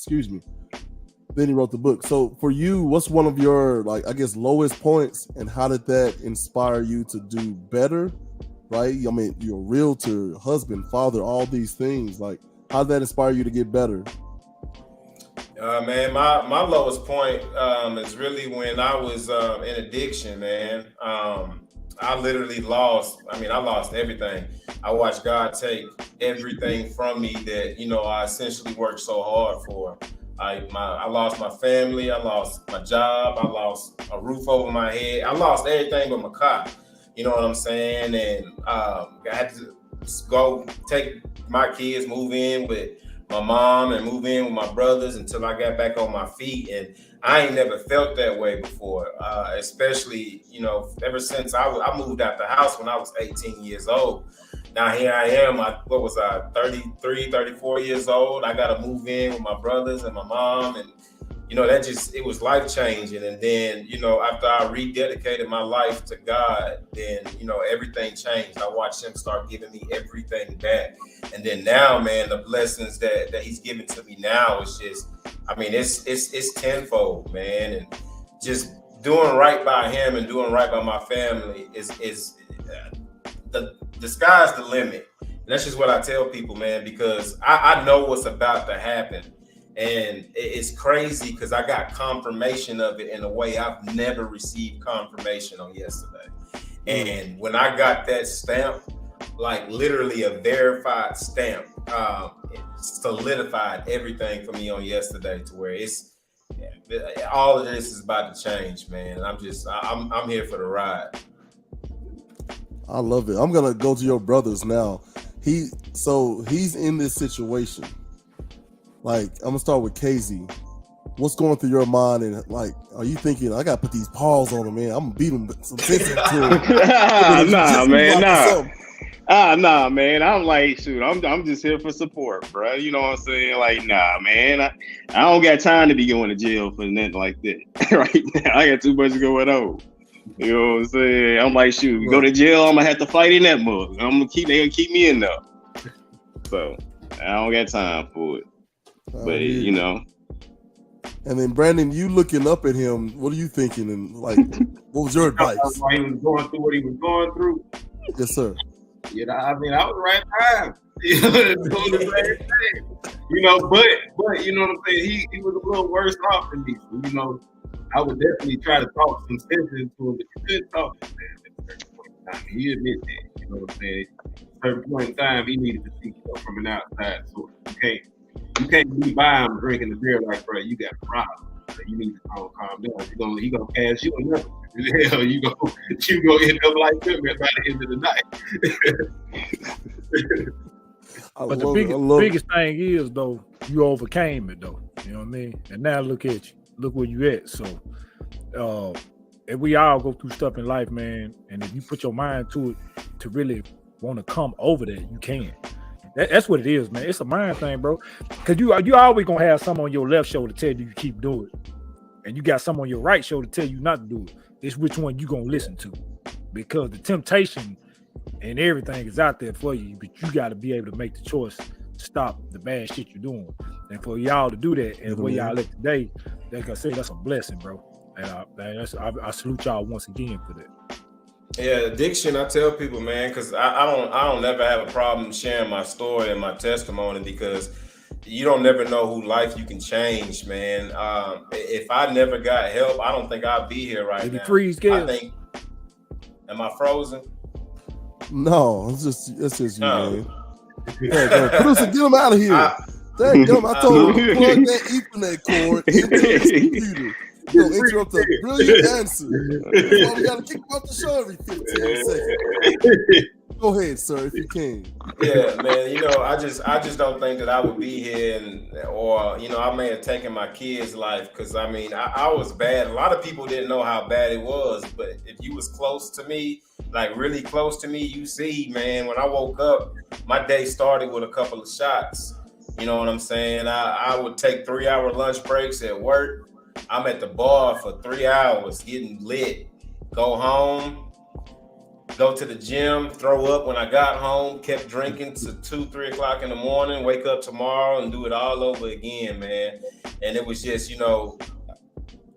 Then he wrote the book. So for you, what's one of your, like, I guess, lowest points, and how did that inspire you to do better, right? I mean, you're a realtor, husband, father, all these things. Like, how did that inspire you to get better? Man, my lowest point is really when I was in addiction, man. I literally lost everything. I watched God take everything from me that, you know, I essentially worked so hard for. I lost my family, I lost my job, I lost a roof over my head, I lost everything but my car. You know what I'm saying? And I had to go take my kids, move in with my mom and move in with my brothers until I got back on my feet. And I ain't never felt that way before, especially, you know, ever since I moved out the house when I was 18 years old. Now here I am, 33, 34 years old. I got to move in with my brothers and my mom. And, you know, it was life changing. And then, you know, after I rededicated my life to God, then, you know, everything changed. I watched him start giving me everything back. And then now, man, the blessings that he's giving to me now is just, I mean, it's tenfold, man. And just doing right by him and doing right by my family is the sky's the limit. that's just what I tell people, man, because I know what's about to happen. And it's crazy because I got confirmation of it in a way I've never received confirmation on yesterday. And when I got that stamp, like literally a verified stamp, it solidified everything for me on yesterday to where all of this is about to change, man. I'm here for the ride. I love it. I'm gonna go to your brothers now. He's in this situation. Like, I'm gonna start with KZ. What's going through your mind, and like, are you thinking I gotta put these paws on him, man? I'm gonna beat him some sense into him. Nah, man. I'm like, shoot, I'm just here for support, bro. You know what I'm saying? Like, nah, man. I don't got time to be going to jail for nothing like that right now. I got too much going on. You know what I'm saying? I'm like, shoot, go to jail, I'm gonna have to fight in that mug. They gonna keep me in there. So I don't got time for it. But you know. And then Brandon, you looking up at him, what are you thinking? And like, what was your advice? While he was going through what he was going through. Yes, sir. You know, I mean, I was right behind. You know, doing the same thing. You know, but you know what I'm saying? He was a little worse off than me. So, you know, I would definitely try to talk some sense into him, but you couldn't talk to him at a certain point in time. He admitted that. You know what I'm saying? At a certain point in time, he needed to see stuff from an outside source. You can't be by him drinking the beer like, bro, you got a problem. So you need to calm down. He gonna cash you another. Hell, you go end up like him by the end of the night. But the biggest thing is though, you overcame it though. You know what I mean? And now look at you. Look where you at. So and we all go through stuff in life, man. And if you put your mind to it to really want to come over that, you can. That's what it is, man. It's a mind thing, bro. Because you always gonna have someone on your left shoulder tell you keep doing it, and you got someone on your right shoulder tell you not to do it. It's which one you gonna listen to, because the temptation and everything is out there for you, but you got to be able to make the choice to stop the bad shit you're doing. And for y'all to do that, and where y'all at today, like I said, that's a blessing, bro. And I salute y'all once again for that. Yeah, addiction, I tell people, man, because I don't never have a problem sharing my story and my testimony, because you don't never know who life you can change, man. If I never got help, I don't think I'd be here right now. Am I frozen? No, it's just you, man. Yeah, producer, get him out of here. I told him to plug that Ethernet cord into his computer. You'll interrupt a brilliant answer. That's why we gotta kick him off the show every 15 seconds. Go ahead, sir, if you can. Yeah, man. You know, I just don't think that I would be here, or you know, I may have taken my kid's life, because I mean, I was bad. A lot of people didn't know how bad it was, but if you was close to me, like really close to me, you see, man. When I woke up, my day started with a couple of shots. You know what I'm saying? I would take 3-hour lunch breaks at work. I'm at the bar for 3 hours getting lit. Go home, go to the gym, throw up when I got home, kept drinking to 2-3 o'clock in the morning, wake up tomorrow and do it all over again, man. And it was just, you know,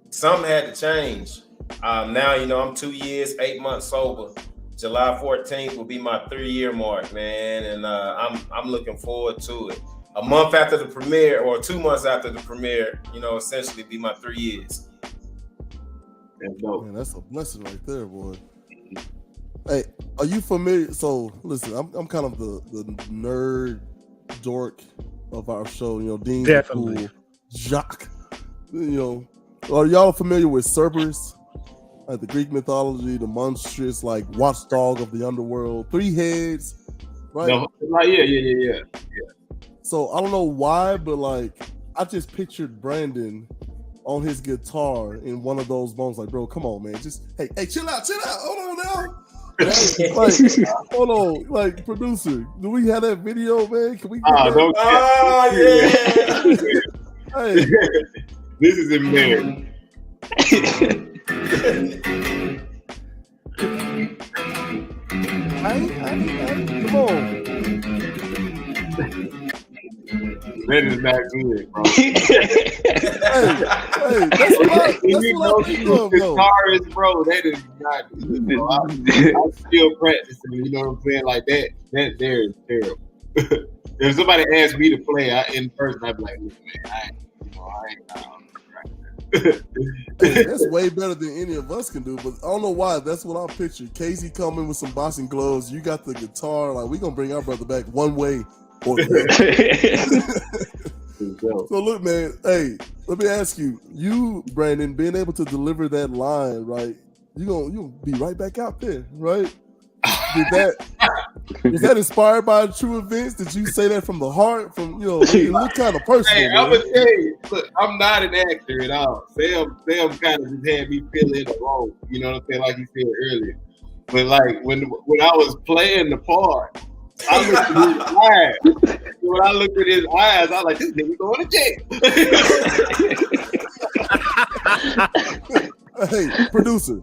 something had to change. Now, you know, I'm 2 years, 8 months sober. July 14th will be my 3-year mark, man. And I'm looking forward to it. A month after the premiere, or 2 months after the premiere, you know, essentially be my 3 years. Man, that's a blessing right there, boy. Hey, are you familiar? So listen, I'm kind of the nerd dork of our show. You know, Dean, definitely. Cool, Jacques. You know, are y'all familiar with Cerberus? Like the Greek mythology, the monstrous, like watchdog of the underworld, 3 heads, right? No, yeah. So I don't know why, but like I just pictured Brandon on his guitar in one of those moments. Like, bro, come on, man, just hey, chill out, hold on now. Like, hold on, like producer, do we have that video, man? Can we? Yeah. Hey, this is embarrassing. Come on. That is not good, bro. Hey, that's what I think of, though. Guitarist, bro, that is not good, bro. I'm still practicing, you know what I'm saying? Like that there is terrible. If somebody asked me to play in person, I'd be like, listen, man, I ain't Hey, that's way better than any of us can do, but I don't know why. That's what I picture. Casey coming with some boxing gloves. You got the guitar. Like, we gonna bring our brother back one way or the other. So look, man. Hey, let me ask you. You, Brandon, being able to deliver that line, right? You gonna be right back out there, right? Was that inspired by true events? Did you say that from the heart? From it looked kind of personal. Hey, I'm gonna tell you, look, I'm not an actor at all. Sam kind of just had me fill in the role. You know what I'm saying? Like you said earlier. But like when I was playing the part, I looked at his eyes. When I looked at his eyes, I was like, this nigga going to jail. Hey, producer,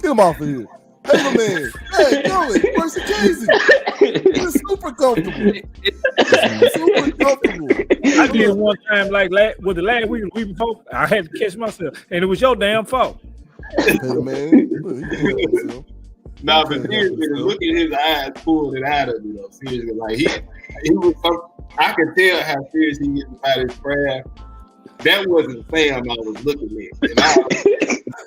get him off of here. Hey, my man. Hey, Joey, where's the Casey? It's super comfortable. I did one time like with the last week before. I had to catch myself, and it was your damn fault. Hey, man. Nah, but seriously, look at his eyes pulling it out of me, though. Seriously, like he was. I could tell how serious he is about his craft. That wasn't Sam I was looking at.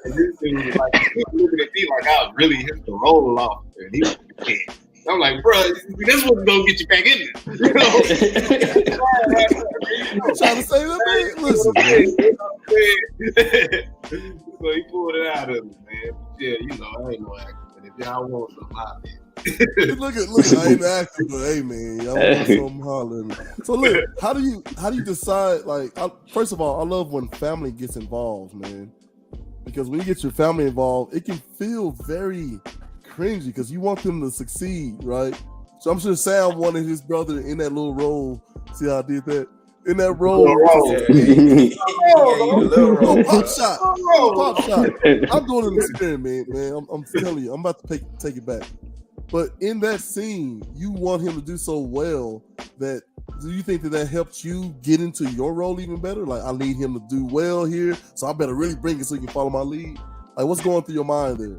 And this dude was like, he was looking at me like I was really hit the roll off. And he was like, I'm like, bro, this wasn't gonna get you back in there. You know? I'm trying to say that, man. Listen. So he pulled it out of me, man. But yeah, I ain't no actor. But if y'all want something, I'll be. Look, I ain't acting, but hey, man, y'all want something hollering. So look, how do you decide? Like, first of all, I love when family gets involved, man, because when you get your family involved, it can feel very cringy because you want them to succeed, right? So I'm sure Sam wanted his brother in that little role. See how I did that? In that role. Pop shot. I'm doing an experiment, man. I'm telling you, I'm about to take it back. But in that scene, you want him to do so well that do you think that helped you get into your role even better? Like, I need him to do well here, so I better really bring it so he can follow my lead. Like, what's going through your mind there?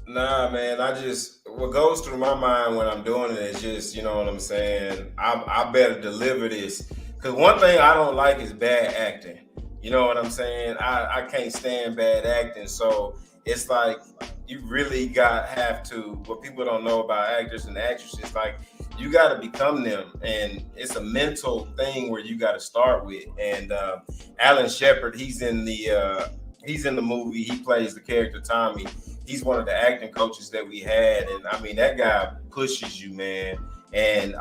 Nah, man, what goes through my mind when I'm doing it is just, you know what I'm saying? I better deliver this. Because one thing I don't like is bad acting. You know what I'm saying? I can't stand bad acting. So it's like, you really have to, what people don't know about actors and actresses, like you got to become them. And it's a mental thing where you got to start with. And Alan Shepard, he's in the movie. He plays the character Tommy. He's one of the acting coaches that we had. And I mean, that guy pushes you, man. And,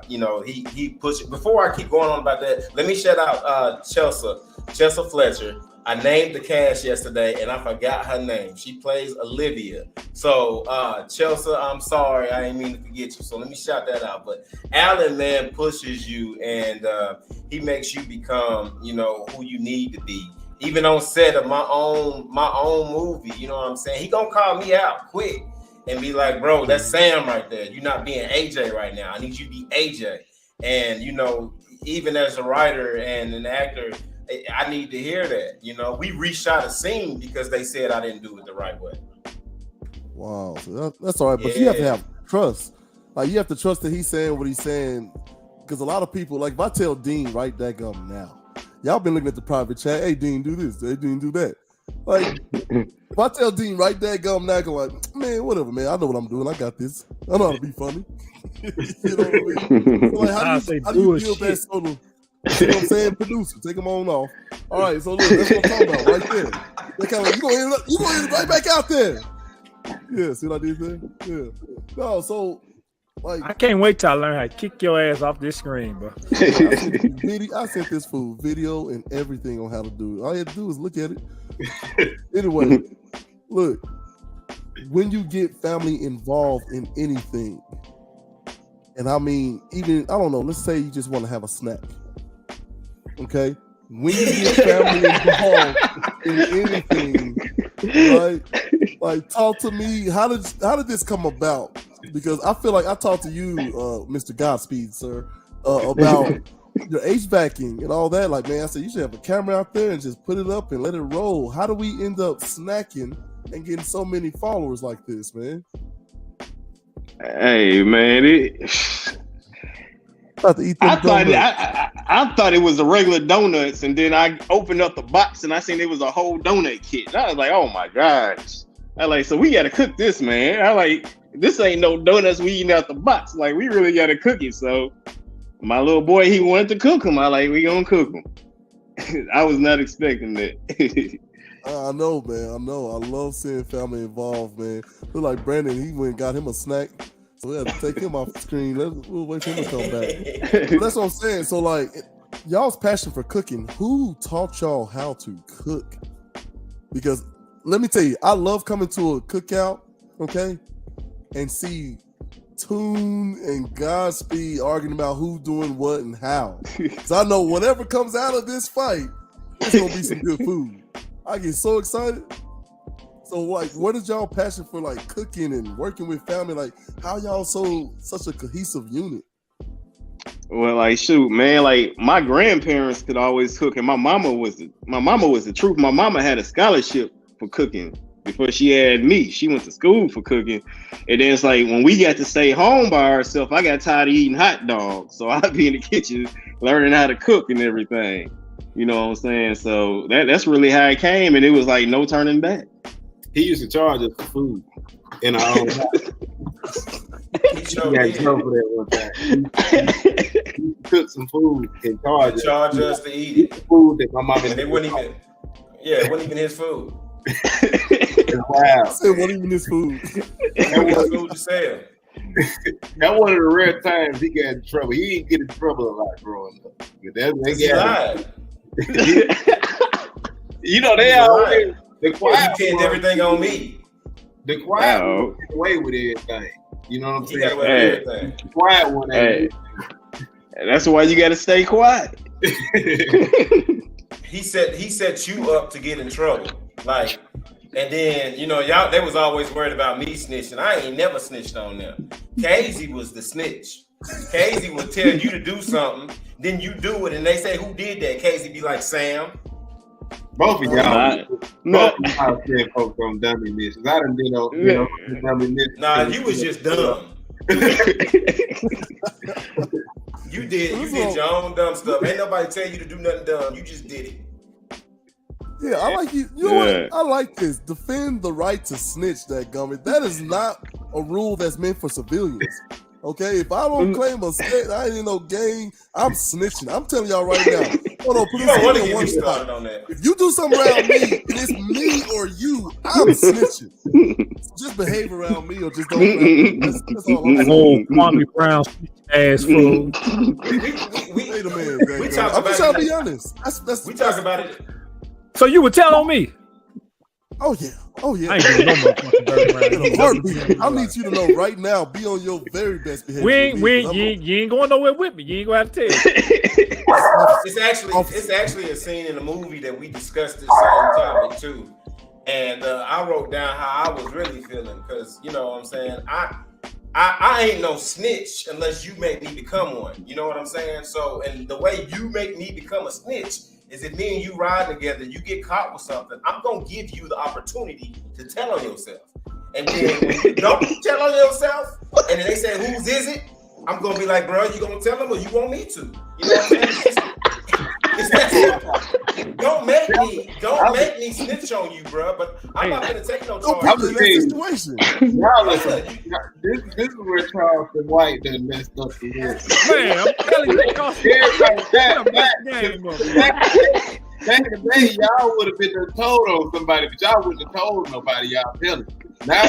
he pushes. Before I keep going on about that, let me shout out Chelsea Fletcher. I named the cast yesterday and I forgot her name. She plays Olivia. So Chelsea, I'm sorry, I didn't mean to forget you. So let me shout that out. But Alan, man, pushes you and he makes you become, who you need to be. Even on set of my own movie, you know what I'm saying? He gonna call me out quick and be like, bro, that's Sam right there. You're not being AJ right now. I need you to be AJ. And even as a writer and an actor, I need to hear that. We reshot a scene because they said I didn't do it the right way. Wow, so that's all right. But you have to have trust. Like, you have to trust that he's saying what he's saying. Because a lot of people, like, if I tell Dean, right, daggum now, y'all been looking at the private chat. Hey, Dean, do this. Hey, Dean, do that. Like, if I tell Dean, right, daggum now, I'm like, man, whatever, man. I know what I'm doing. I got this. I know how to be funny. You know what I mean? So, like, how do you build that sort of? You know what I'm saying? Producer, take them on off. All right, so look, that's what I'm talking about right there. They kind of like, you gonna end right back out there. Yeah, see what I did there? Yeah. No, so like, I can't wait till I learn how to kick your ass off this screen, bro. I sent this fool video and everything on how to do it. All you have to do is look at it. Anyway, look, when you get family involved in anything, and I mean, even, I don't know, let's say you just want to have a snack. Okay, when you get family involved in anything, right? Like, talk to me. How did this come about? Because I feel like I talked to you, Mr. Godspeed, sir, about your HVACing and all that. Like, man, I said you should have a camera out there and just put it up and let it roll. How do we end up snacking and getting so many followers like this, man? Hey, man, I thought it was the regular donuts, and then I opened up the box and I seen it was a whole donut kit. And I was like, oh my gosh. I like, so we gotta cook this, man. I like, this ain't no donuts we eating out the box. Like, we really gotta cook it. So my little boy, he wanted to cook them. I like, we gonna cook them. I was not expecting that. I know, man. I know. I love seeing family involved, man. Look like Brandon, he went and got him a snack. So we had to take him off the screen. We'll wait for him to come back. But that's what I'm saying. So, like, y'all's passion for cooking, who taught y'all how to cook? Because let me tell you, I love coming to a cookout, okay, and see Tune and Godspeed arguing about who's doing what and how. So I know whatever comes out of this fight, it's gonna be some good food. I get so excited. So, like, what is y'all passion for, like, cooking and working with family? Like, how y'all such a cohesive unit? Well, like, shoot, man, like, my grandparents could always cook, and my mama was the truth. My mama had a scholarship for cooking before she had me. She went to school for cooking, and then it's like when we got to stay home by ourselves, I got tired of eating hot dogs, so I'd be in the kitchen learning how to cook and everything. You know what I'm saying? So that's really how it came, and it was like no turning back. He used to charge us for food in our own house. He got in trouble for that one time. He cooked some food and charged us to eat it. Food that my mom and it wasn't even. Yeah, it wasn't even his food. Wow. I said, what even his food? It was food to sell. That one of the rare times he got in trouble. He didn't get in trouble a lot growing up. You know, they always the quiet. He pinned everything on me. The quiet one get away with everything. You know what I'm saying? Got away with everything. The quiet one. Hey. That's why you got to stay quiet. He set you up to get in trouble. Like, and then, you know, y'all, they was always worried about me snitching. I ain't never snitched on them. Casey was the snitch. Casey would tell you to do something, then you do it, and they say, who did that? Casey be like, Sam. Both of y'all. Both of y'all said folks on dummy missions. I done been on dummy missions. Nah, you was just dumb. You did your own dumb stuff. Ain't nobody tell you to do nothing dumb. You just did it. Yeah, I like you. You know what? I like this. Defend the right to snitch, that gummit. That is not a rule that's meant for civilians. Okay, if I don't claim a state, I ain't in no gang, I'm snitching. I'm telling y'all right now. Hold on, put this in one spot. On that. If you do something around me, and it's me or you, I'm snitching. Just behave around me or just don't. That's all I'm saying. Kwame Brown ass fool. Wait a minute, I'm just trying to be honest. We talk about it. So you would tell on me? Oh yeah. I ain't doing no motherfucking dirty heartbeat. I need you to know right now. Be on your very best behavior. You ain't going nowhere with me. You ain't gonna have to tell. It's actually a scene in the movie that we discussed this same topic too, and I wrote down how I was really feeling because you know what I'm saying. I ain't no snitch unless you make me become one. You know what I'm saying? So, and the way you make me become a snitch is if me and you ride together, you get caught with something, I'm going to give you the opportunity to tell on yourself. And then when you don't tell on yourself, and then they say, whose is it? I'm going to be like, bro, you going to tell them or you want me to? You know what I'm saying? It's that simple. Don't make me snitch on you, bro, but I'm not going to take no charge. I'm just saying, y'all listen, this is where Charleston White done messed up the list. Man, I'm telling you, back in the day, y'all would have been told on somebody, but y'all wouldn't have told nobody. Y'all telling. Now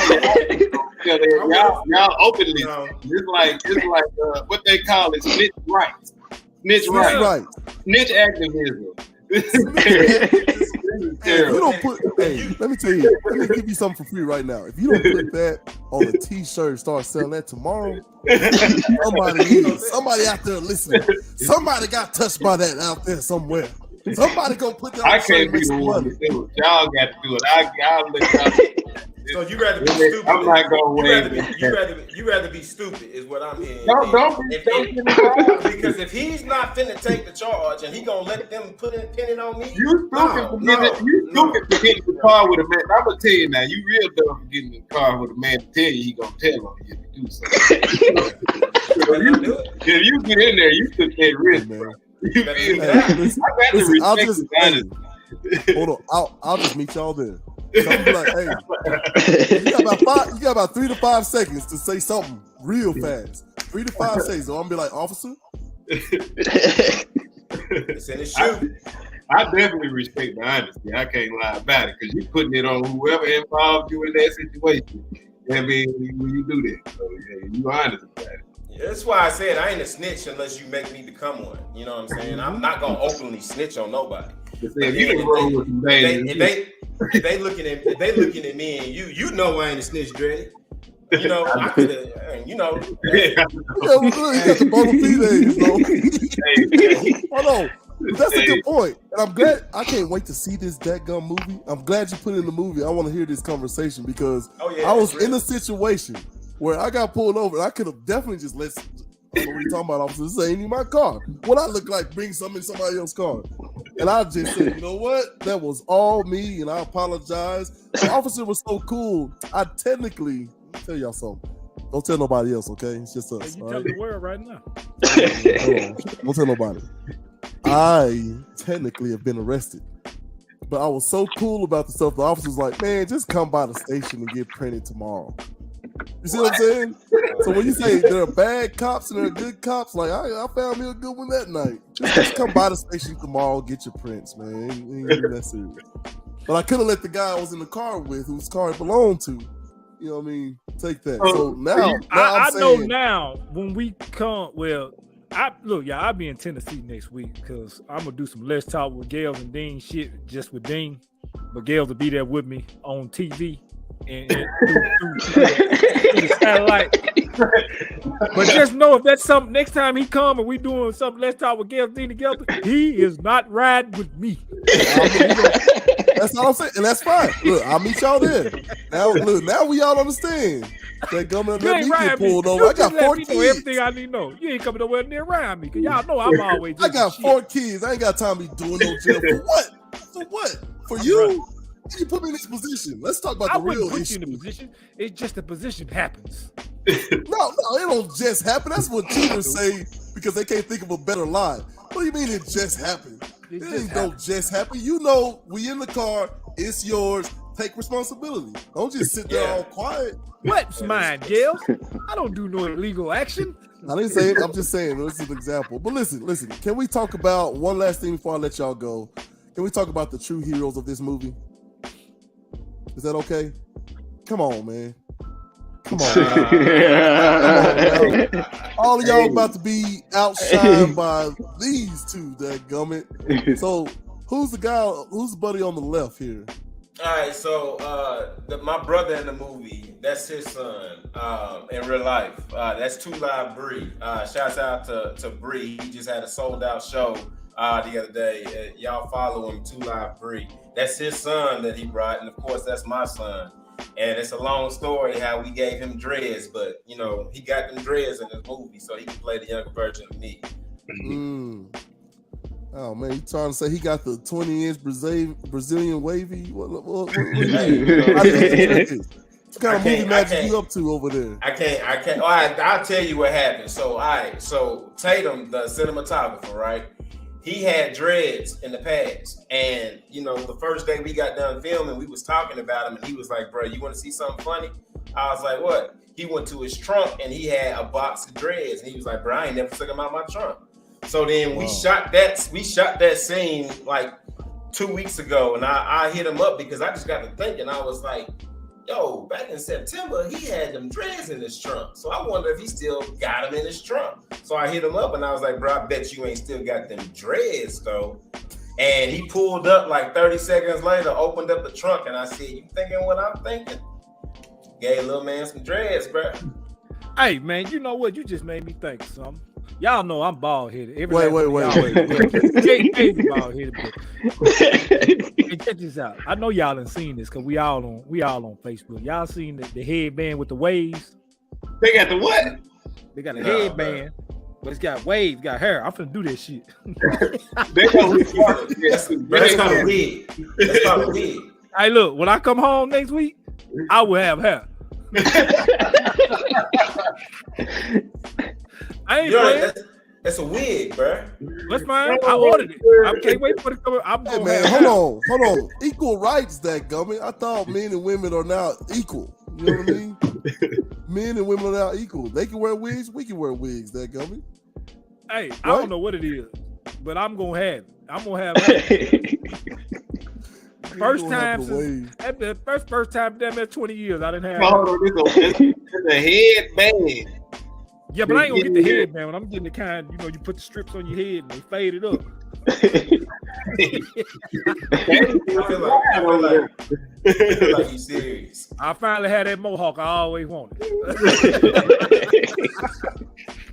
y'all openly. It's like what they call it, snitch rights. Snitch right. Snitch activism. If you don't put, let me tell you, let me give you something for free right now. If you don't put that on a t-shirt, start selling that tomorrow, somebody out there listening, somebody got touched by that out there somewhere. Somebody gonna put that on. I can't be the one to do it. Y'all got to do it. I'll let y'all. So you rather be stupid? I'm not going You rather be stupid is what I'm hearing. Don't because if he's not finna take the charge and he gonna let them pin it on me, you stupid for getting in the car with a man. I'm gonna tell you now, you real dumb for getting in the car with a man to tell you he gonna tell on you if you do something. If you get in there, you took that risk, man. Hold on, I'll just meet y'all there. So I'm be like, hey, you got about 3 to 5 seconds to say something real fast. 3 to 5 seconds. So I'm be like, officer. It's in his shoe. I definitely respect the honesty. I can't lie about it because you're putting it on whoever involved you in that situation. I mean, when you do that, so yeah, you honest about it. That's why I said I ain't a snitch unless you make me become one. You know what I'm saying? I'm not gonna openly snitch on nobody. If they looking at me and you know I ain't a snitch, Dre. You know, I could have, you know. You got the Hold on. That's a good point. And I'm glad I can't wait to see this dadgum movie. I'm glad you put it in the movie. I want to hear this conversation because I was in a situation where I got pulled over and I could have definitely just let what are you talking about, officer? This ain't in my car. What I look like bring something in somebody else's car. And I just said, you know what? That was all me and I apologize. The officer was so cool. I technically tell y'all something. Don't tell nobody else, okay? It's just us. Hey, you tell the world right now. Don't tell nobody. I technically have been arrested. But I was so cool about the stuff. The officer was like, man, just come by the station and get printed tomorrow. You see what I'm saying? So when you say there are bad cops and there are good cops, like I found me a good one that night. Just come by the station tomorrow, get your prints, man. Ain't even that serious. But I could have let the guy I was in the car with, whose car it belonged to, you know what I mean, take that. So now I know now when we come, well, I'll be in Tennessee next week because I'm gonna do some Let's Talk with Gales and Dean shit just with Dean. But Gales will be there with me on TV and through the satellite. But just know if that's something next time he come and we doing something Let's Talk with Gales and Dean together, he is not riding with me. That's all I'm saying, and that's fine. Look, I'll meet y'all there. Now we all understand. That government let me get pulled over. I got 4 kids. Everything I need to know. You ain't coming nowhere near around me because y'all know I'm always. I got 4 kids. I ain't got time to be doing no jail for what? For what? For you? You put me in this position. Let's talk about the real issue. You in the position. It's just the position happens. No, it don't just happen. That's what cheaters say because they can't think of a better lie. What do you mean it just happened? It ain't don't just happen. You know, we in the car. It's yours. Take responsibility. Don't just sit there all quiet. What's mine, Gales? I don't do no illegal action. I didn't say it. I'm just saying this is an example. But listen. Can we talk about one last thing before I let y'all go? Can we talk about the true heroes of this movie? Is that okay? Come on, man. Come on. All of y'all about to be outshined by these two, dadgummit. So who's the buddy on the left here? All right, so my brother in the movie, that's his son in real life. That's 2 Live Bree. Shouts out to Bree. He just had a sold out show the other day. Y'all follow him, 2 Live Bree. That's his son that he brought, and of course that's my son. And it's a long story how we gave him dreads, but you know he got them dreads in this movie, so he can play the younger version of me. Oh man, you trying to say he got the 20-inch Brazilian wavy? What kind of movie magic you up to over there? I can't. I'll tell you what happened. So Tatum, the cinematographer, right? He had dreads in the past, and you know, the first day we got done filming, we was talking about him, and he was like, "Bro, you want to see something funny?" I was like, "What?" He went to his trunk, and he had a box of dreads, and he was like, "Bro, I ain't never took them out of my trunk." So then we shot that scene like 2 weeks ago, and I hit him up because I just got to thinking. I was like, yo, back in September, he had them dreads in his trunk. So I wonder if he still got them in his trunk. So I hit him up and I was like, bro, I bet you ain't still got them dreads though. And he pulled up like 30 seconds later, opened up the trunk, and I said, you thinking what I'm thinking? Gave little man some dreads, bro. Hey, man, you know what? You just made me think of something. Y'all know I'm bald headed. Wait. Casey bald headed. Hey, check this out. I know y'all done seen this because we all on Facebook. Y'all seen the headband with the waves? They got the what? They got a headband, but it's got waves, got hair. I'm finna do this shit. That's called a wig. That's called a wig. Hey, look, when I come home next week, I will have hair. I ain't playing. That's a wig, bro. That's fine. I ordered it. I can't wait for it to come. I'm Hey, man, hold on. Equal rights, that gummy. I thought men and women are now equal. You know what I mean? Men and women are now equal. They can wear wigs. We can wear wigs, that gummy. Hey, I don't know what it is, but I'm gonna have it. I'm gonna have it. First time damn near 20 years I didn't have. Hold on, it's a headband. Yeah, but I ain't gonna get the headband. I'm getting the kind, you know, you put the strips on your head and they fade it up. I feel like you serious. I finally had that mohawk I always wanted.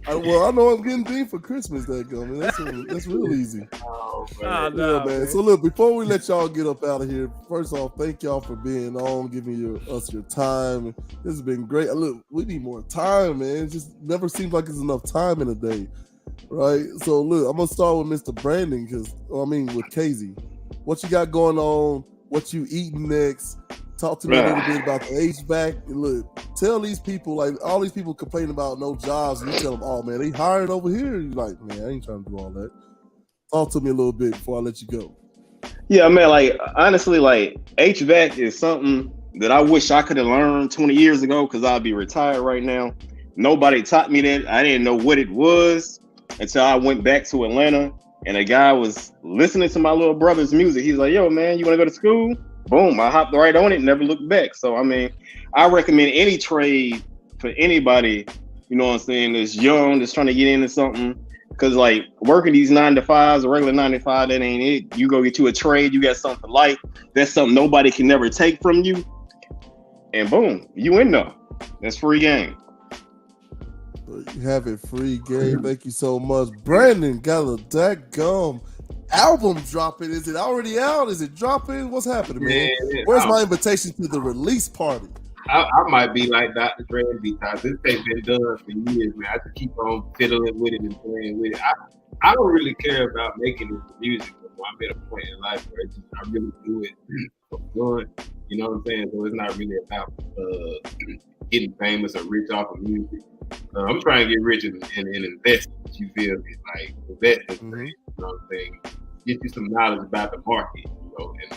Well, I know I'm getting beef for Christmas, that gummy. That's real easy. Oh, man. So look, before we let y'all get up out of here, first off, thank y'all for being on, giving us your time. This has been great. Look, we need more time, man. It just never seems like there's enough time in a day, right? So look, I'm gonna start with Mr. Brandon with Casey. What you got going on? What you eating next? Talk to me a little bit about the HVAC. Look, tell these people, like all these people complaining about no jobs, and you tell them, oh man, they hired over here. You're like, man, I ain't trying to do all that. Talk to me a little bit before I let you go. Yeah, man, like honestly, like HVAC is something that I wish I could have learned 20 years ago because I'd be retired right now. Nobody taught me that. I didn't know what it was until I went back to Atlanta and a guy was listening to my little brother's music. He's like, yo, man, you want to go to school? Boom, I hopped right on it and never looked back. So, I mean, I recommend any trade for anybody, you know what I'm saying, that's young, that's trying to get into something. Because, like, working these 9 to 5s, a regular 9 to 5, that ain't it. You go get you a trade, you got something like, that's something nobody can never take from you. And boom, you in there. That's free game. You have it free game. Thank you so much. Brandon got a dadgum album dropping. Is it already out? Is it dropping? What's happening, man? Where's my invitation to the release party? I might be like Dr. Dre and because this thing's been done for years, man. I just keep on fiddling with it and playing with it. I don't really care about making this music anymore. I'm at a point in life where I really do it for fun. You know what I'm saying? So it's not really about getting famous or rich off of music. I'm trying to get rich and invest. You feel me? Like invest in things. You know what I'm saying? Get you some knowledge about the market. You know, and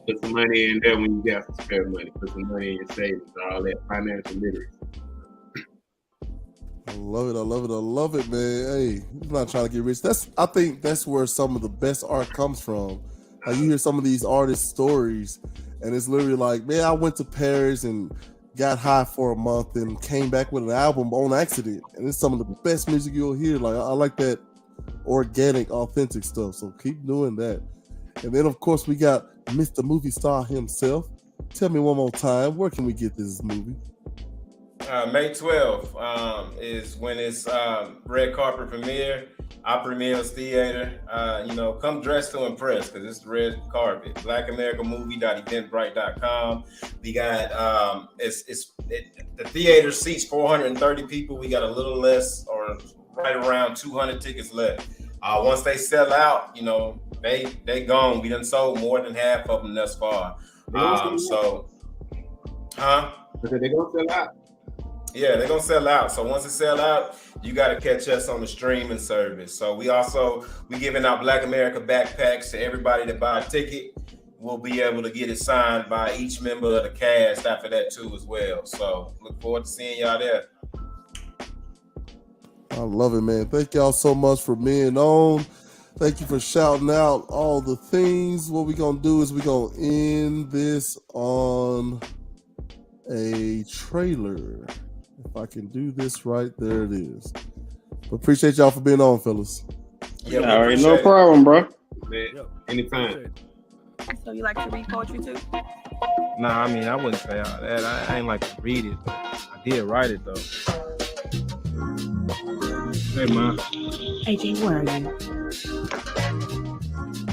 put some money in there when you got some spare money. Put some money in your savings. All that financial literacy. I love it, man. Hey, I'm not trying to get rich. I think that's where some of the best art comes from. Like you hear some of these artists' stories, and it's literally like, man, I went to Paris and got high for a month and came back with an album on accident. And it's some of the best music you'll hear. Like I like that organic, authentic stuff. So keep doing that. And then of course we got Mr. Movie Star himself. Tell me one more time, where can we get this movie? May 12th is when it's red carpet premiere. Opry Mills Theater. Come dressed to impress because it's red carpet. BlackAmericaMovie.eventbrite.com. We got the theater seats 430 people. We got a little less or right around 200 tickets left. Once they sell out, they gone. We done sold more than half of them thus far. They're gonna sell out. Yeah, they're gonna sell out. So once it sell out, you got to catch us on the streaming service. So we giving out Black America backpacks to everybody that buy a ticket. We'll be able to get it signed by each member of the cast after that too as well. So look forward to seeing y'all there. I love it, man. Thank y'all so much for being on. Thank you for shouting out all the things. What we're going to do is we're going to end this on a trailer. If I can do this right, there it is. But appreciate y'all for being on, fellas. Yeah, all right, no problem, bro. Man, anytime. So you like to read poetry too? Nah, I mean, I wouldn't say all that. I ain't like to read it, but I did write it though. Hey, Ma. AJ, where are you?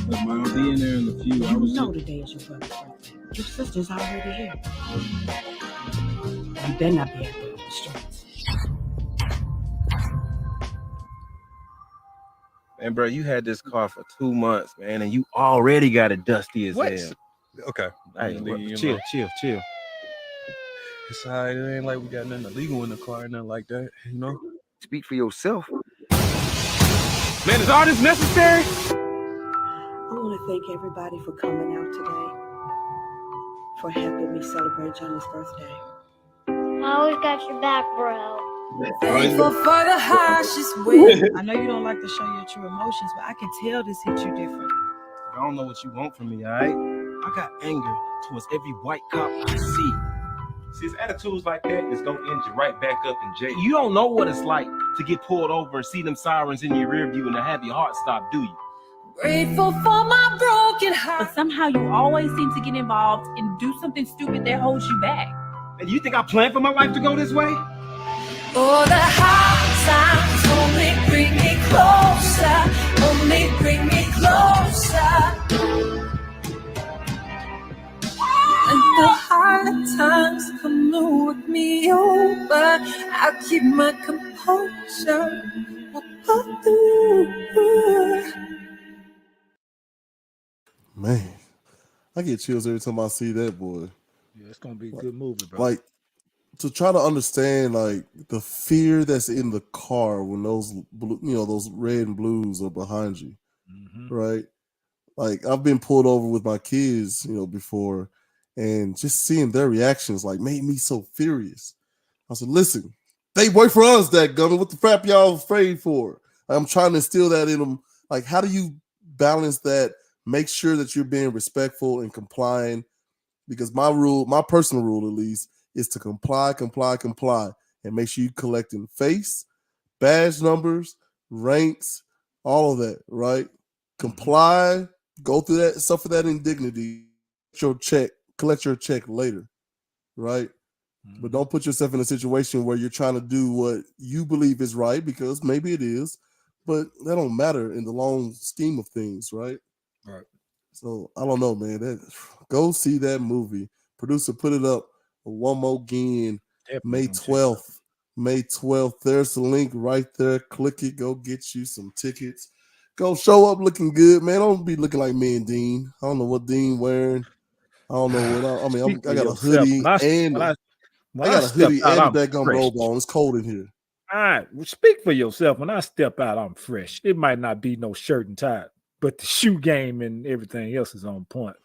Look, Ma, I'll be in there in a few. You know today is your brother's birthday. Your sister's already here. You better not be out there on the streets. Man, bro, you had this car for 2 months, man, and you already got it dusty as What? hell. Okay. Hey, You chill, know. chill. It's all right. It ain't like we got nothing illegal in the car, nothing like that. You know. Speak for yourself. Man, is all this necessary? I want to thank everybody for coming out today, for helping me celebrate Johnny's birthday. I always got your back, bro. Thankful for the harshest wind. I know you don't like to show your true emotions, but I can tell this hit you different. I don't know what you want from me, all right? I got anger towards every white cop I see. See, it's attitudes like that that's gonna end you right back up in jail. You don't know what it's like to get pulled over and see them sirens in your rear view and to have your heart stop, do you? Grateful for my broken heart. But somehow you always seem to get involved and do something stupid that holds you back. And you think I planned for my life to go this way? Oh, the hard times only bring me closer, only bring me closer. And the hard times come and work me over, I keep my composure. Man, I get chills every time I see that, boy. Yeah, it's gonna be a good movie, bro. Like, to try to understand like the fear that's in the car when those blue, those red and blues are behind you, right? Like, I've been pulled over with my kids, before, and just seeing their reactions like made me so furious. I said, listen, they wait for us, that gunner. What the crap y'all afraid for? I'm trying to instill that in them. Like, how do you balance that? Make sure that you're being respectful and complying, because my personal rule at least, is to comply, and make sure you collecting face, badge numbers, ranks, all of that, right? Comply, go through that, suffer that indignity, collect your check later, right? But don't put yourself in a situation where you're trying to do what you believe is right, because maybe it is, but that don't matter in the long scheme of things, right? Right. So I don't know, man. Go see that movie. Producer, put it up one more again. May 12th. May 12th. There's the link right there. Click it. Go get you some tickets. Go show up looking good, man. Don't be looking like me and Dean. I don't know what Dean wearing. I don't know what I got a hoodie and I got a hoodie and a daggum robe on. It's cold in here. All right. Well, speak for yourself. When I step out, I'm fresh. It might not be no shirt and tie, but the shoe game and everything else is on point.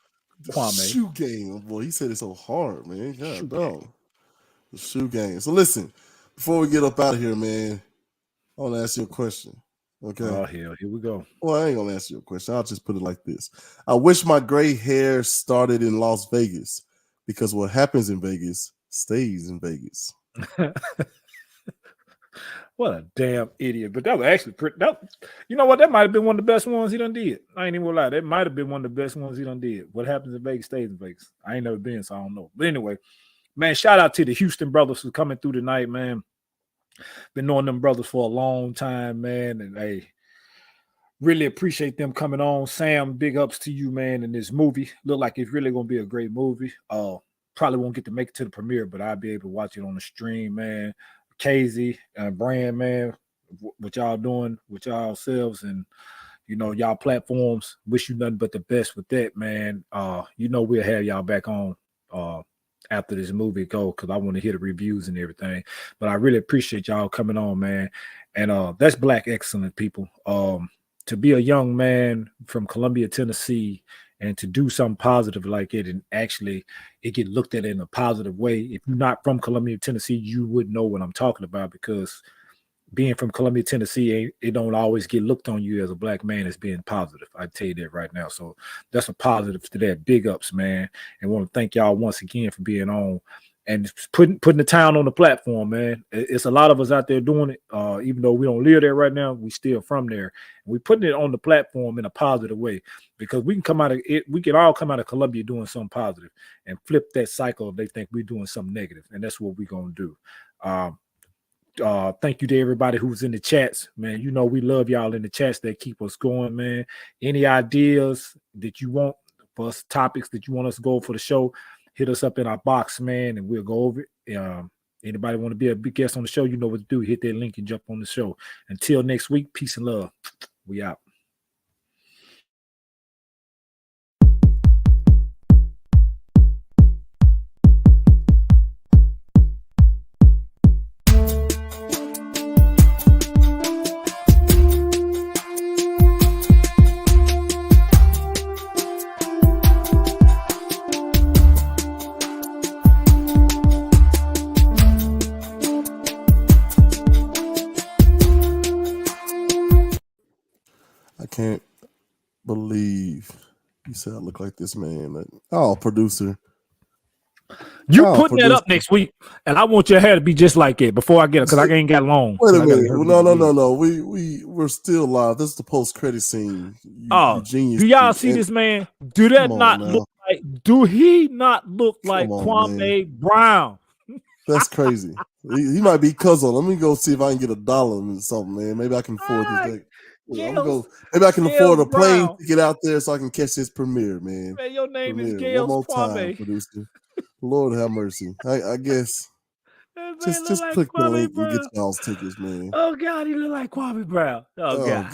Kwame. Shoe game, boy. He said it so hard, man. God damn. The shoe game. So listen, before we get up out of here, man, I want to ask you a question. Okay. Oh, hell, here we go. Well, I ain't gonna ask you a question. I'll just put it like this. I wish my gray hair started in Las Vegas, because what happens in Vegas stays in Vegas. What a damn idiot. But that was actually pretty. You know what? That might have been one of the best ones he done did. I ain't even gonna lie. That might have been one of the best ones he done did. What happens in Vegas stays in Vegas. I ain't never been, so I don't know. But anyway, man, shout out to the Houston brothers for coming through tonight, man. Been knowing them brothers for a long time, man. And hey, really appreciate them coming on. Sam, big ups to you, man, in this movie. Look like it's really gonna be a great movie. Probably won't get to make it to the premiere, but I'll be able to watch it on the stream, man. Casey and Brand, man, what y'all doing with y'all selves and y'all platforms. Wish you nothing but the best with that, man. We'll have y'all back on after this movie go, because I want to hear the reviews and everything. But I really appreciate y'all coming on, man. And that's Black Excellent, people. To be a young man from Columbia, Tennessee, and to do something positive like it, and actually it get looked at in a positive way. If you're not from Columbia, Tennessee, you wouldn't know what I'm talking about, because being from Columbia, Tennessee, it don't always get looked on you as a Black man as being positive. I tell you that right now. So that's a positive to that. Big ups, man. And want to thank y'all once again for being on and putting the town on the platform, man. It's a lot of us out there doing it. Even though we don't live there right now, we still from there. And we putting it on the platform in a positive way, because we can come out of it. We can all come out of Columbia doing something positive and flip that cycle if they think we're doing something negative. And that's what we're going to do. Thank you to everybody who's in the chats, man. You know we love y'all in the chats that keep us going, man. Any ideas that you want for us, topics that you want us to go for the show, hit us up in our box, man, and we'll go over it. Anybody want to be a big guest on the show, you know what to do. Hit that link and jump on the show. Until next week, peace and love. We out. Can't believe you said I look like this man. Oh, producer. You putting that up next week, and I want your hair to be just like it before I get it, because I ain't got long. Wait a minute. No. We're still live. This is the post-credit scene. Do y'all see this man? Do that not look like? Do he not look like Kwame Brown? That's crazy. He might be cousin. Let me go see if I can get $1 or something, man. Maybe I can afford this. Maybe I can afford a plane ticket out there so I can catch this premiere, man. Man, your name is Gail One more Kwame. time, producer. Lord have mercy. I guess just click the link and get y'all's tickets, man. Oh God, he look like Kwame Brown. Oh God.